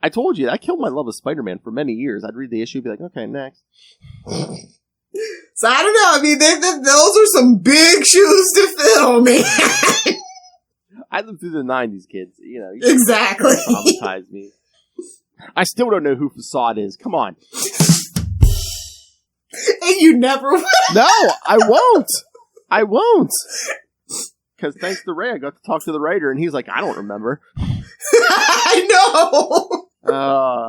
I told you, that killed my love of Spider-Man for many years. I'd read the issue and be like, okay, next. So I don't know. I mean, those are some big shoes to fill, man. I lived through the 90s, kids. Exactly. Traumatize me. I still don't know who Facade is. Come on. And you never will. No, I won't. Because thanks to Ray, I got to talk to the writer, and he's like, I don't remember. I know.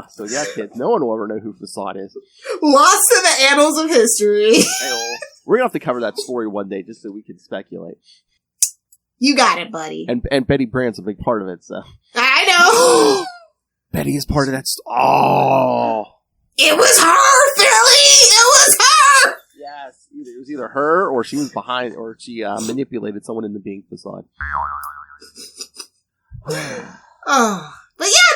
So yeah, kids, no one will ever know who Facade is. Lost to the annals of history. We're gonna have to cover that story one day just so we can speculate. You got it, buddy. And Betty Brant's a big part of it, so. I know. Betty is part of that. Oh, it was her, Philly. It was her. Yes, it was either her or she was behind, or she manipulated someone into being facade. Oh, but yeah,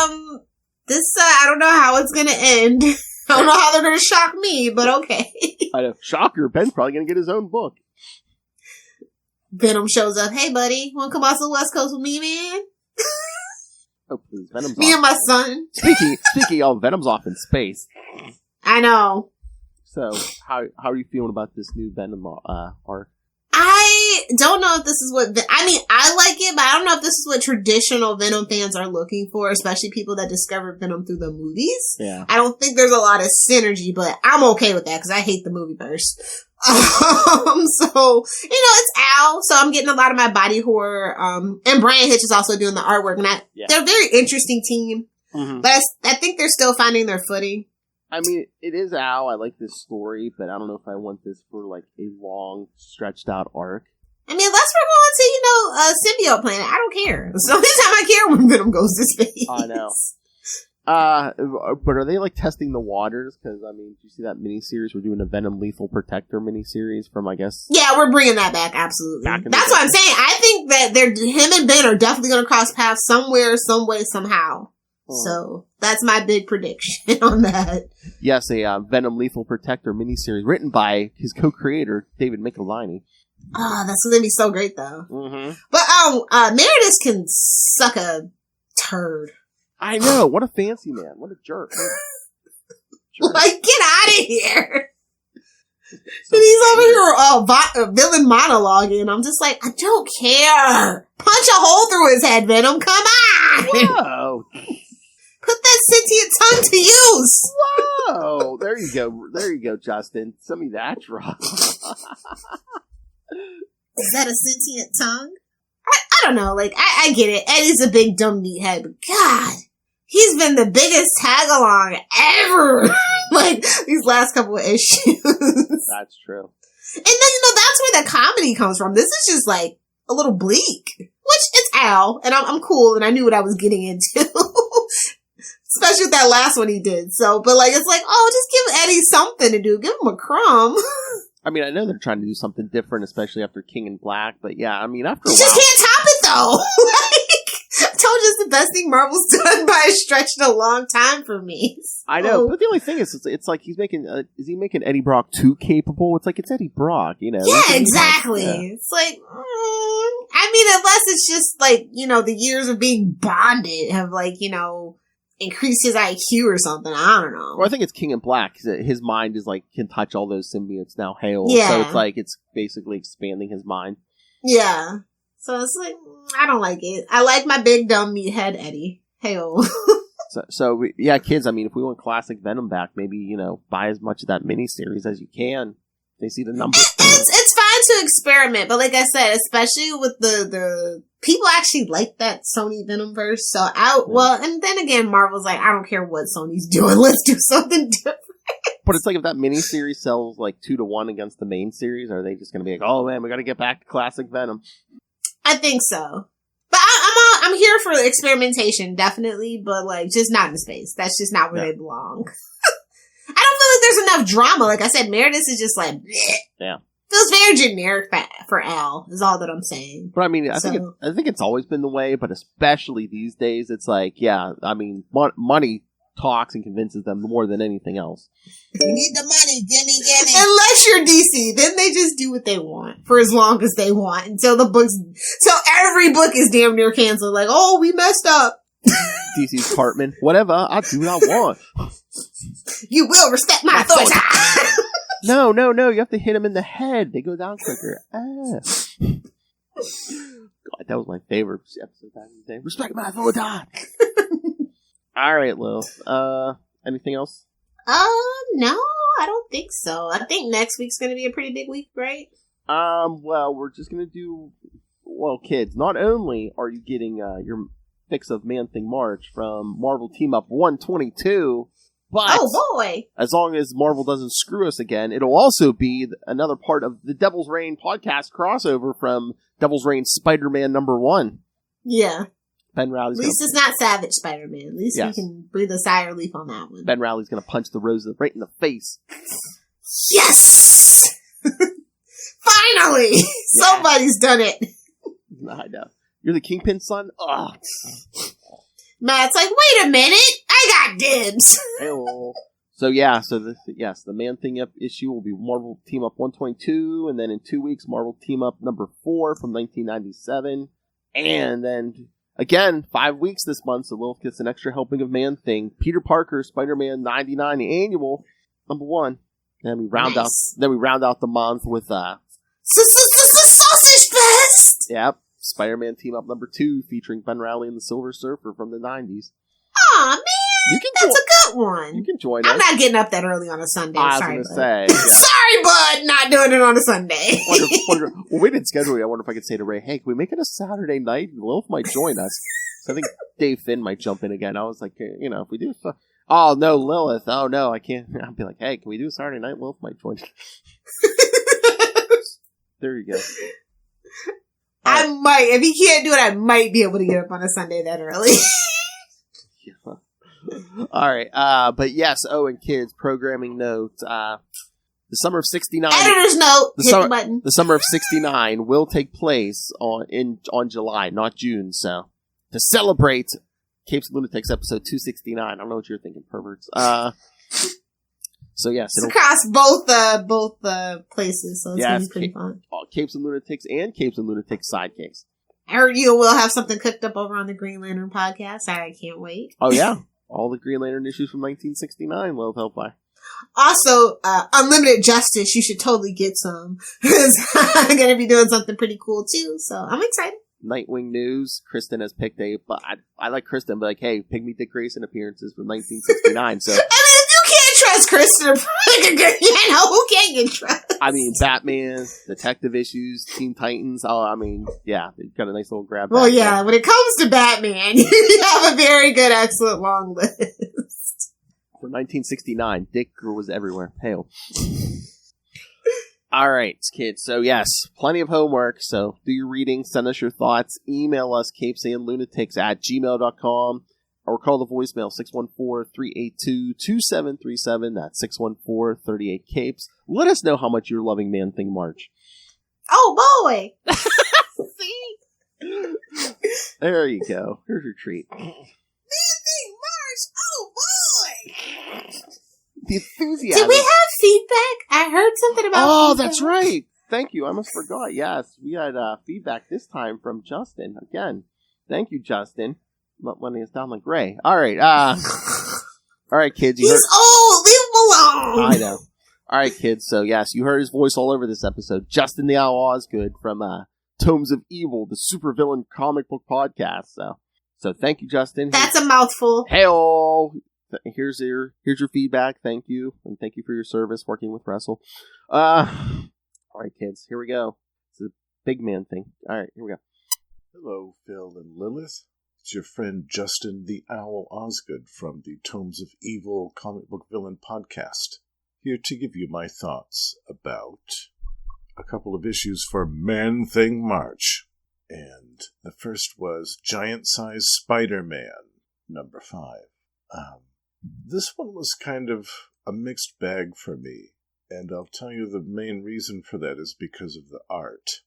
no. This I don't know how it's gonna end. I don't know how they're gonna shock me, but okay. I know. Shocker. Ben's probably gonna get his own book. Venom shows up. Hey, buddy, want to come out to the West Coast with me, man? Oh, please. Venom's me off. and my son. Speaking of, Venom's off in space. I know. So, how are you feeling about this new Venom arc? I don't know if this is what... I mean, I like it, but I don't know if this is what traditional Venom fans are looking for, especially people that discovered Venom through the movies. Yeah. I don't think there's a lot of synergy, but I'm okay with that because I hate the movie verse. So, it's Al, so I'm getting a lot of my body horror. And Brian Hitch is also doing the artwork, and they're a very interesting team. Mm-hmm. But I think they're still finding their footing. I mean, it is Al. I like this story, but I don't know if I want this for like a long, stretched out arc. I mean, unless we're going to, symbiote planet, I don't care. It's the only time I care when Venom goes to space. I know. But are they like testing the waters? Because I mean, do you see that miniseries? We're doing a Venom Lethal Protector miniseries from, I guess. Yeah, we're bringing that back. Absolutely. That's what I'm saying. I think that him and Ben are definitely going to cross paths somewhere, some way, somehow. So that's my big prediction on that. Yes, a Venom Lethal Protector miniseries written by his co-creator David Michelinie. Oh, that's going to be so great, though. Mm-hmm. But Meredith can suck a turd. I know. What a fancy man. What a jerk. Like, get out of here. And he's over here villain monologuing. I'm just like, I don't care. Punch a hole through his head, Venom. Come on. Whoa. Put that sentient tongue to use. Whoa. There you go. There you go, Justin. Send me that drop. Is that a sentient tongue? I don't know. Like, I get it. Eddie's a big dumb meathead, but God, he's been the biggest tag-along ever. Like, these last couple of issues. That's true. And then, that's where the comedy comes from. This is just, like, a little bleak. Which, it's Al, and I'm cool, and I knew what I was getting into. Especially with that last one he did. So, but, like, it's like, just give Eddie something to do. Give him a crumb. I mean, I know they're trying to do something different, especially after King in Black, but yeah, I mean, after a you while... just can't top it, though! I told you it's the best thing Marvel's done by a stretch in a long time for me. So. I know, but the only thing is, it's like he's making, is he making Eddie Brock too capable? It's like, it's Eddie Brock, Yeah, exactly. Yeah. It's like, I mean, unless it's just like, the years of being bonded have like, increased his IQ or something. I don't know. Well, I think it's King in Black, because his mind is like, can touch all those symbiotes now, hail. Yeah. So it's like, it's basically expanding his mind. Yeah. So it's like, I don't like it. I like my big dumb meathead Eddie. Hey-oh. So, yeah, kids, I mean, if we want classic Venom back, maybe, buy as much of that miniseries as you can. They see the numbers. It's fine to experiment, but like I said, especially with the people actually like that Sony Venom verse. So and then again, Marvel's like, I don't care what Sony's doing. Let's do something different. But it's like, if that miniseries sells like 2-1 against the main series, are they just going to be like, oh man, we got to get back to classic Venom? I think so. But I'm here for experimentation, definitely, but like just not in space. That's just not where they belong. I don't feel like there's enough drama. Like I said, Meredith is just like, bleh. Yeah. Feels very generic for Al, is all that I'm saying. But I mean, I think it's always been the way, but especially these days, it's like, yeah, I mean, money talks and convinces them more than anything else. You need the money, gimme. Unless you're DC, then they just do what they want for as long as they want until every book is damn near canceled. Like, oh, we messed up. DC's Cartman, whatever, I do what I want. You will respect my authority. No, you have to hit him in the head. They go down quicker. God, that was my favorite episode back in the day. Respect my authority. Alright, Lilith. Anything else? No, I don't think so. I think next week's gonna be a pretty big week, right? Well, we're just gonna do... Well, kids, not only are you getting your fix of Man-Thing March from Marvel Team Up 122... But, oh boy! As long as Marvel doesn't screw us again, it'll also be another part of the Devil's Reign podcast crossover from Devil's Reign Spider-Man #1. Yeah. Ben Rowley's At least it's not Savage Spider-Man. At least we can breathe a sigh of relief on that one. Ben Rowley's going to punch the Rose right in the face. Yes! Finally! Yeah. Somebody's done it. I know. You're the Kingpin's son? Ugh. Matt's like, wait a minute! I got dibs! Hey-oh. So the Man-Thing issue will be Marvel Team Up 122, and then in 2 weeks, Marvel Team Up number 4 from 1997. And then, again, 5 weeks this month, so Lilith gets an extra helping of Man-Thing. Peter Parker, Spider-Man 99 Annual, number 1. And we round out the month with Sausage Fest! Yep. Spider-Man Team Up number 2 featuring Ben Rowley and the Silver Surfer from the 90s. Aw, man! That's a good one. You can join I'm us. not getting up that early on a Sunday. Sorry, bud. Yeah. Sorry, bud! Not doing it on a Sunday. Well, we didn't schedule it. I wonder if I could say to Ray, hey, can we make it a Saturday night? Lilith might join us. So I think Dave Finn might jump in again. I was like, if we do... Oh, no, Lilith. Oh, no, I can't. I'll be like, hey, can we do a Saturday night? Lilith might join. There you go. I might. If he can't do it, I might be able to get up on a Sunday that early. Yeah. All right. But yes, and kids, programming note. The summer of 69. Editor's note. Hit the button. The summer of 69 will take place on July, not June. So to celebrate Capes and Lunatics episode 269. I don't know what you're thinking, perverts. So yes, it's across both places, so it's gonna be pretty fun. Capes and Lunatics and Capes and Lunatics sidekicks. I heard you will have something cooked up over on the Green Lantern podcast. I can't wait. Oh yeah, all the Green Lantern issues from 1969. Love help by. Also, Unlimited Justice. You should totally get some. I'm gonna be doing something pretty cool too, so I'm excited. Nightwing news. Kristen has picked but I like Kristen, but like, hey, Pygmy Dick Grayson appearances from 1969. So. Trust Kristen. Who can't get trust? I mean, Batman, Detective issues, Teen Titans. Oh, I mean, yeah, they've got a nice little grab. Well, yeah, there. When it comes to Batman, you have a very good, excellent long list. For 1969, Dick was everywhere. Hail. All right, kids. So yes, plenty of homework. So do your reading. Send us your thoughts. Email us, capesandlunatics@gmail.com. Or call the voicemail, 614-382-2737. That's 614-38-CAPES. Let us know how much you're loving Man-Thing March. Oh, boy! See? There you go. Here's your treat. Man-Thing March! Oh, boy! The enthusiasm. Did we have feedback? I heard something about feedback. That's right. Thank you. I almost forgot. Yes, we had feedback this time from Justin. Again, thank you, Justin. Not letting us down like Ray. All right. All right, kids. He's old. Leave him alone. I know. All right, kids. So, yes, you heard his voice all over this episode. Justin the Owl Osgood from Tomes of Evil, the supervillain comic book podcast. So thank you, Justin. That's a mouthful. Hey-oh. Here's your feedback. Thank you. And thank you for your service working with Russell. All right, kids. Here we go. It's a big man thing. All right, here we go. Hello, Phil and Lilith. It's your friend Justin the Owl Osgood from the Tomes of Evil comic book villain podcast, here to give you my thoughts about a couple of issues for Man-Thing March. And the first was Giant-Size Spider-Man, number 5. This one was kind of a mixed bag for me, and I'll tell you the main reason for that is because of the art.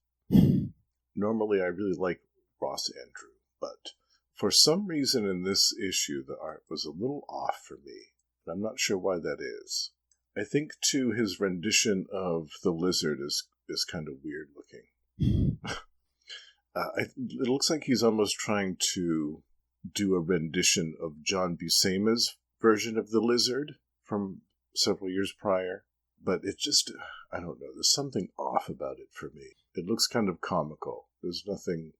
Normally I really like Ross Andrew, but for some reason in this issue, the art was a little off for me, and I'm not sure why that is. I think, too, his rendition of the lizard is kind of weird looking. It looks like he's almost trying to do a rendition of John Buscema's version of the lizard from several years prior, but it just, I don't know, there's something off about it for me. It looks kind of comical. There's nothing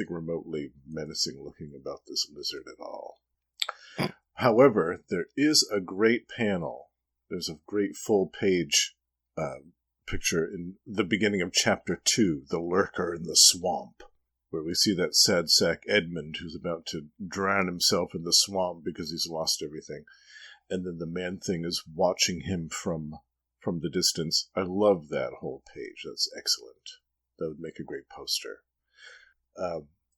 remotely menacing looking about this lizard at all. However, there is a great panel. There's a great full-page picture in the beginning of Chapter 2, The Lurker in the Swamp, where we see that sad sack Edmund who's about to drown himself in the swamp because he's lost everything. And then the Man-Thing is watching him from the distance. I love that whole page. That's excellent. That would make a great poster.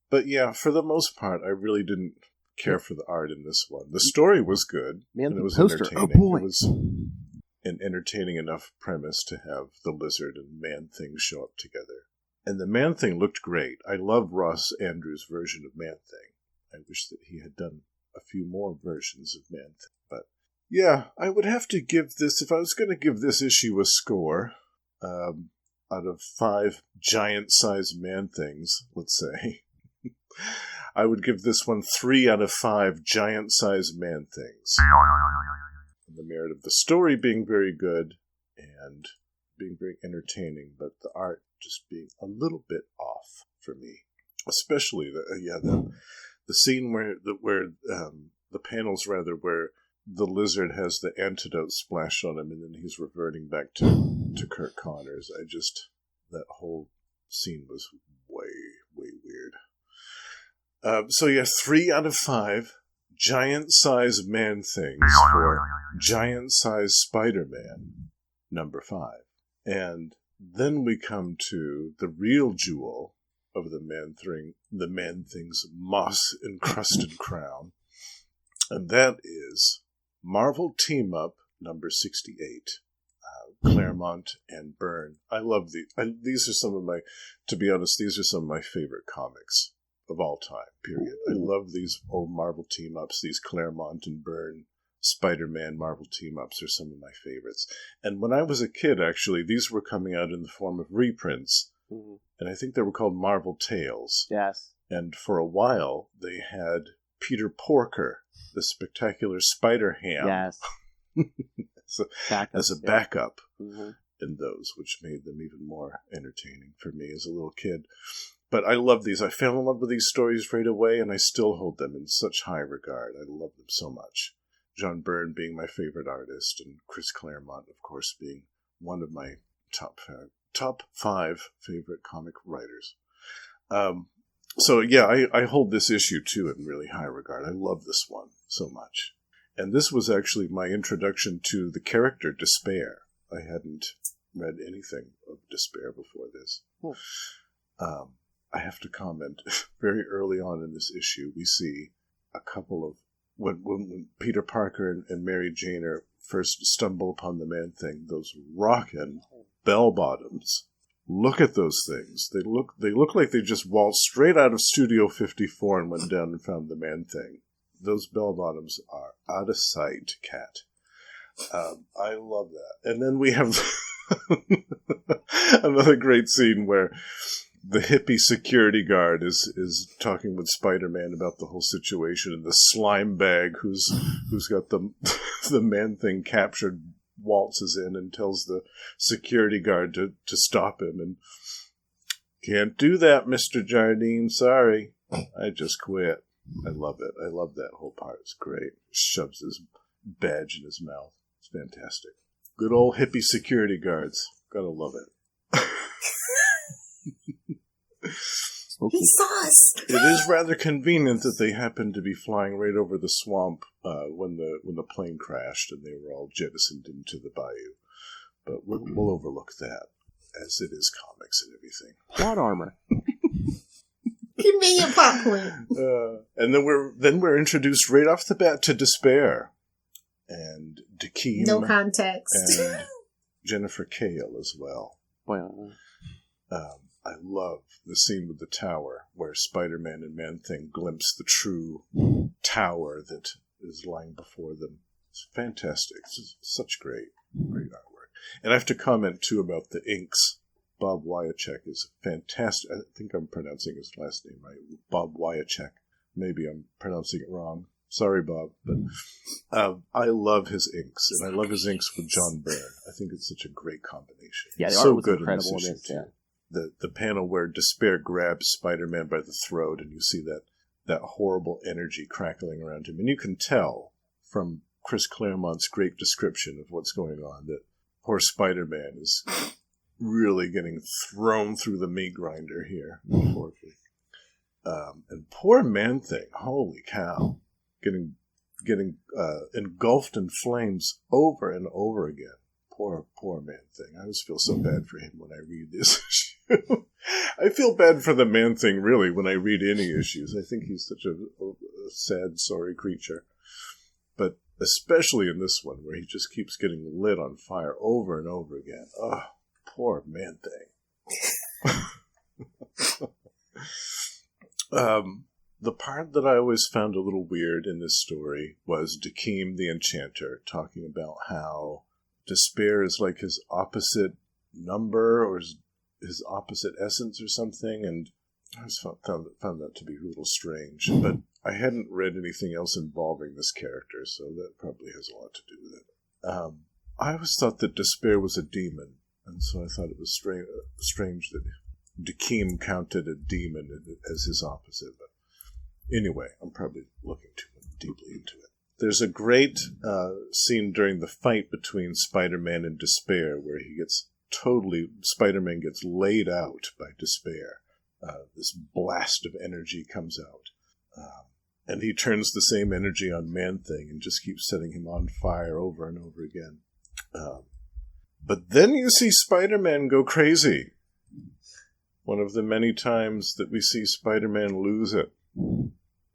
But yeah, for the most part, I really didn't care for the art in this one. The story was good. Man, and it was poster. entertaining. Oh, boy. It was an entertaining enough premise to have the Lizard and Man-Thing show up together. And the Man-Thing looked great. I love Ross Andrews' version of Man-Thing. I wish that he had done a few more versions of Man-Thing. But yeah, I would have to give this, if I was going to give this issue a score, out of 5 giant-sized Man-Things, let's say, I would give this one 3 out of 5 giant-sized Man-Things. The merit of the story being very good and being very entertaining, but the art just being a little bit off for me. Especially the scene where the panels rather where the Lizard has the antidote splashed on him and then he's reverting back to Kurt Connors. That whole scene was way weird. So yeah, 3 out of 5 giant-sized Man-Things for giant-sized Spider-Man, number 5. And then we come to the real jewel of the Man-Thing's moss-encrusted crown, and that is Marvel Team-Up number 68. Claremont and Byrne. I love these are some of my, to be honest, these are some of my favorite comics of all time, period. I love these old Marvel team-ups, these Claremont and Byrne Spider-Man Marvel team-ups are some of my favorites. And when I was a kid, actually, these were coming out in the form of reprints, and I think they were called Marvel Tales. Yes. And for a while, they had Peter Porker, the spectacular Spider-Ham. Yes. as a backup in those, which made them even more entertaining for me as a little kid. But I love these. I fell in love with these stories right away, and I still hold them in such high regard. I love them so much. John Byrne being my favorite artist, and Chris Claremont, of course, being one of my top 5 favorite comic writers. So yeah, I hold this issue too in really high regard. I love this one so much. And this was actually my introduction to the character Despair. I hadn't read anything of Despair before this. I have to comment, very early on in this issue, we see a couple of, when Peter Parker and Mary Jane are first stumble upon the Man-Thing, those rockin' bell-bottoms. Look at those things. They look like they just waltzed straight out of Studio 54 and went down and found the Man-Thing. Those bell-bottoms are out of sight, Cat. I love that. And then we have another great scene where the hippie security guard is talking with Spider-Man about the whole situation, and the slime bag who's got the Man-Thing captured waltzes in and tells the security guard to stop him, and can't do that, Mr. Jardine, sorry. I just quit. I love it. I love that whole part. It's great. Shoves his badge in his mouth. It's fantastic. Good old hippie security guards. Gotta love it. He saw us. It is rather convenient that they happened to be flying right over the swamp when the plane crashed and they were all jettisoned into the bayou. But we'll overlook that, as it is comics and everything. Plot armor. Convenient plot point. And then we're introduced right off the bat to Despair and Dakeem. No context. And Jennifer Cale as well. Well, I love the scene with the tower where Spider-Man and Man-Thing glimpse the true tower that is lying before them. It's fantastic. It's such great artwork. And I have to comment, too, about the inks. Bob Wyachek is fantastic. I think I'm pronouncing his last name right. Bob Wyachek. Maybe I'm pronouncing it wrong. Sorry, Bob. But I love his inks, and I love his inks with John Byrne. I think it's such a great combination. Yeah, the it's art so was good incredible in this in issue, it, yeah. The panel where Despair grabs Spider-Man by the throat, and you see that horrible energy crackling around him. And you can tell from Chris Claremont's great description of what's going on that poor Spider-Man is really getting thrown through the meat grinder here. And poor Man-Thing, holy cow, getting engulfed in flames over and over again. Poor Man-Thing. I always feel so bad for him when I read this issue. I feel bad for the Man-Thing, really, when I read any issues. I think he's such a sad, sorry creature. But especially in this one, where he just keeps getting lit on fire over and over again. Oh, poor Man-Thing. The part that I always found a little weird in this story was Dakeem the Enchanter talking about how despair is like his opposite number or his opposite essence or something, and I always found that to be a little strange. But I hadn't read anything else involving this character, so that probably has a lot to do with it. I always thought that despair was a demon, and so I thought it was strange that Dakeem counted a demon as his opposite. But anyway, I'm probably looking too deeply into it. There's a great scene during the fight between Spider-Man and Despair where Spider-Man gets laid out by Despair. This blast of energy comes out. And he turns the same energy on Man-Thing and just keeps setting him on fire over and over again. But then you see Spider-Man go crazy. One of the many times that we see Spider-Man lose it.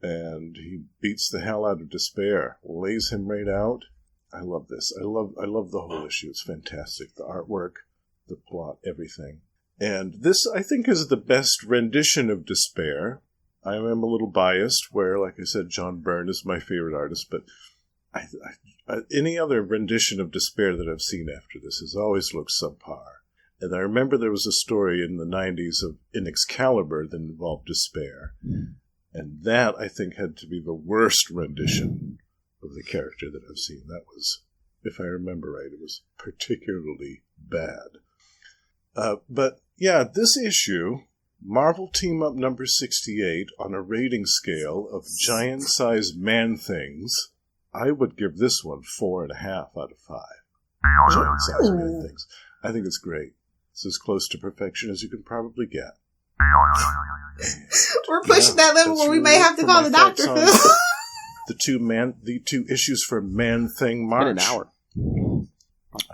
And he beats the hell out of Despair, lays him right out. I love this. I love the whole issue. It's fantastic. The artwork, the plot, everything. And this, I think, is the best rendition of Despair. I am a little biased, where, like I said, John Byrne is my favorite artist, but any other rendition of Despair that I've seen after this has always looked subpar. And I remember there was a story in the 90s in Excalibur that involved Despair. And that, I think, had to be the worst rendition of the character that I've seen. That was, if I remember right, it was particularly bad. But, yeah, this issue, Marvel Team Up number 68, on a rating scale of giant-sized Man-Things, I would give this one 4.5 out of 5. Giant-sized Man-Things. I think it's great. It's as close to perfection as you can probably get. We're pushing that level where we may have to call the doctor. The two issues for Man-Thing March. In an hour.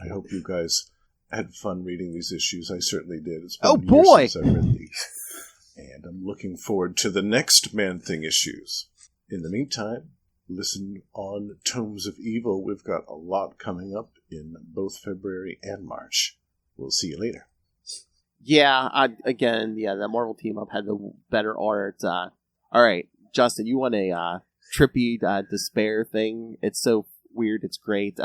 I hope you guys had fun reading these issues. I certainly did. It's been years since I've read these. And I'm looking forward to the next Man-Thing issues. In the meantime, listen on Tomes of Evil. We've got a lot coming up in both February and March. We'll see you later. Yeah, that Marvel Team Up had the better art. All right, Justin, you want a trippy Despair thing? It's so weird, it's great.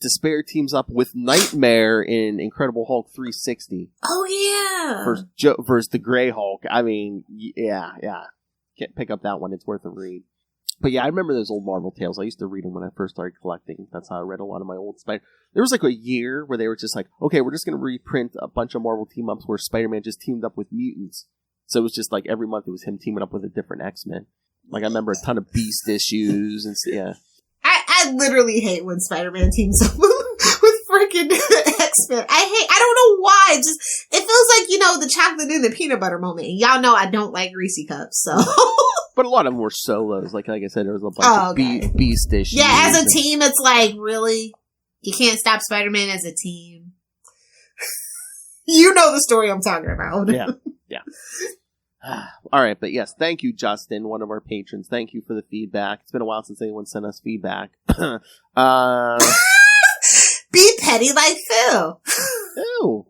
Despair teams up with Nightmare in Incredible Hulk 360. Oh, yeah! Versus the Grey Hulk. I mean, yeah. Can't pick up that one, it's worth a read. But yeah, I remember those old Marvel tales. I used to read them when I first started collecting. That's how I read a lot of my old Spider. There was like a year where they were just like, okay, we're just going to reprint a bunch of Marvel team-ups where Spider-Man just teamed up with mutants. So it was just like every month it was him teaming up with a different X-Men. Like I remember a ton of Beast issues and yeah. I literally hate when Spider-Man teams up with freaking X-Men. I don't know why. It feels like, the chocolate and the peanut butter moment. And y'all know I don't like Reese cups, so. But a lot of them were solos. Like I said, there was a bunch of Beast issues. Yeah, as a team, it's like, really? You can't stop Spider-Man as a team. You know the story I'm talking about. Yeah. All right, but yes, thank you, Justin, one of our patrons. Thank you for the feedback. It's been a while since anyone sent us feedback. Be petty like Phil. Ew.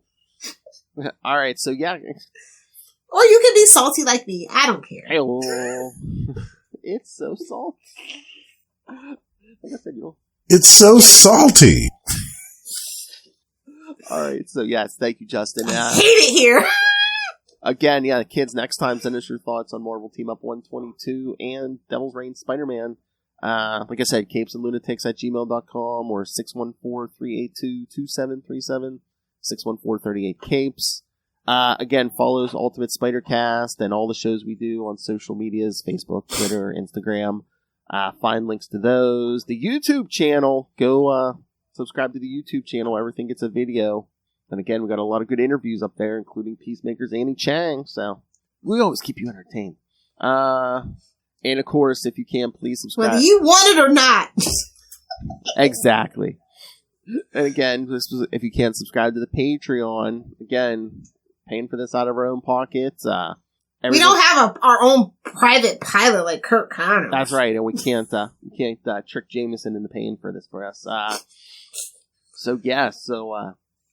All right, so yeah. Or you can be salty like me. I don't care. Hello. It's so salty. Like I said, it's so salty. All right, so yes, thank you, Justin. I hate it here. Again, yeah, kids, next time send us your thoughts on Marvel Team Up 122 and Devil's Reign Spider-Man. Like I said, capesandlunatics@gmail.com or 614-382-2737, 614-38-CAPES. Again, follows Ultimate Spider-Cast and all the shows we do on social medias, Facebook, Twitter, Instagram. Find links to those. The YouTube channel, go subscribe to the YouTube channel. Everything gets a video. And again, we got a lot of good interviews up there, including Peacemaker's Annie Chang. So we always keep you entertained. And of course, if you can, please subscribe. Whether you want it or not. Exactly. And again, this was, if you can't subscribe to the Patreon, again, paying for this out of our own pockets. We don't have our own private pilot like Kirk Connors. That's right, and we can't trick Jameson into paying for this for us.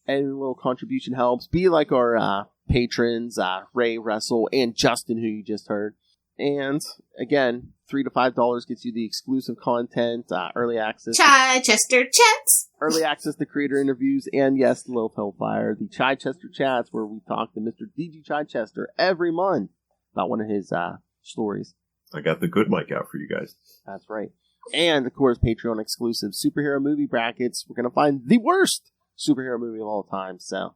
Any little contribution helps. Be like our patrons, Ray, Russell, and Justin, who you just heard. And again, $3 to $5 gets you the exclusive content, early access, Chichester Chats, early access to creator interviews, and yes, the Lilith Hellfire, the Chichester Chats, where we talk to Mr. DG Chichester every month about one of his stories. I got the good mic out for you guys. That's right. And, of course, Patreon exclusive superhero movie brackets. We're going to find the worst superhero movie of all time. So,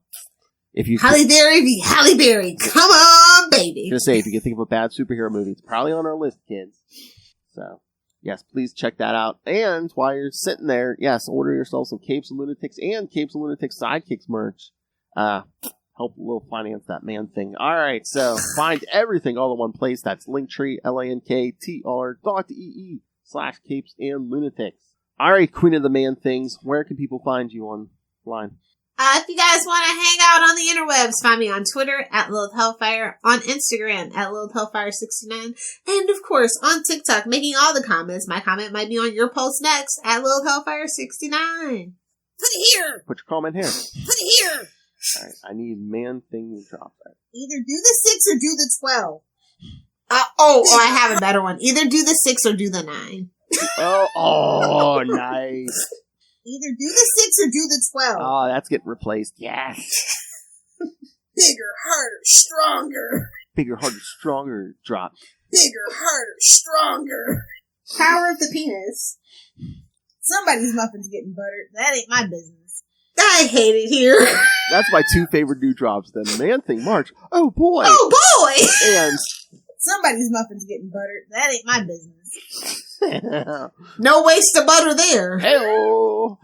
if you Halle Berry v. Halle Berry, come on, baby. Just say, if you can think of a bad superhero movie, it's probably on our list, kids. So, yes, please check that out. And while you're sitting there, yes, order yourself some Capes and Lunatics and Capes and Lunatics Sidekicks merch. Help a little finance that man thing. All right, so find everything all in one place. That's Linktree, linktr.ee/Capes and Lunatics. All right, Queen of the Man things. Where can people find you online? If you guys want to hang out on the interwebs, find me on Twitter at Lilith Hellfire, on Instagram at Lilith Hellfire69, and of course on TikTok, making all the comments. My comment might be on your post next at Lilith Hellfire69. Put it here. Put your comment here. Put it here. All right, I need man thing to drop that. Either do the 6 or do the 12. I have a better one. Either do the 6 or do the 9. Oh, nice. Either do the 6 or do the 12. Oh, that's getting replaced. Yes. Bigger, harder, stronger. Bigger, harder, stronger drop. Bigger, harder, stronger. Power of the penis. Somebody's muffin's getting buttered. That ain't my business. I hate it here. That's my two favorite new drops. Then Man Thing March. Oh boy. Oh boy. And somebody's muffin's getting buttered. That ain't my business. No waste of butter there. Hey-oh.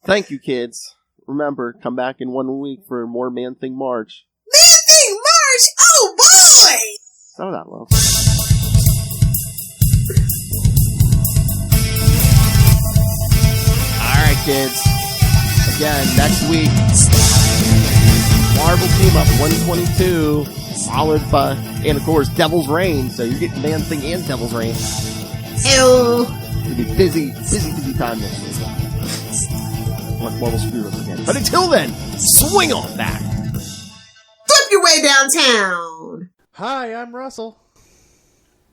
Thank you, kids. Remember, come back in 1 week for more Man Thing March. Man Thing March. Oh boy. So that love. All right, kids. Again, next week, Marvel Team Up 122, followed by, and of course, Devil's Reign. So you're getting Man Thing and Devil's Reign. Ew. It'll be busy time this week. We'll screw up again. But until then, swing on back. Flip your way downtown. Hi, I'm Russell.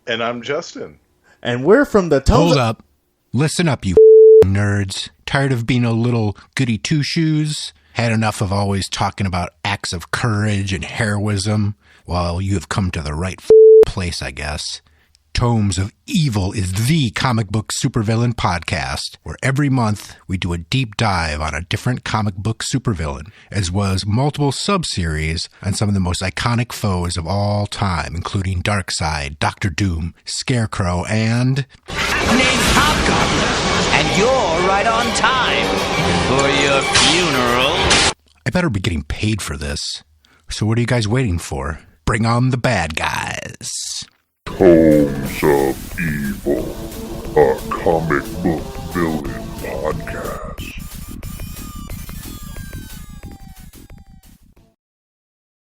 And I'm Justin. And we're from the Hold up. Listen up, you nerds. Tired of being a little goody two-shoes? Had enough of always talking about acts of courage and heroism? Well, you have come to the right place, I guess. Tomes of Evil is the comic book supervillain podcast, where every month we do a deep dive on a different comic book supervillain, as well as multiple sub-series on some of the most iconic foes of all time, including Darkseid, Doctor Doom, Scarecrow, and... Name's Hobgoblin, and you're right on time for your funeral. I better be getting paid for this. So what are you guys waiting for? Bring on the bad guys. Tomes of Evil, a comic book villain podcast.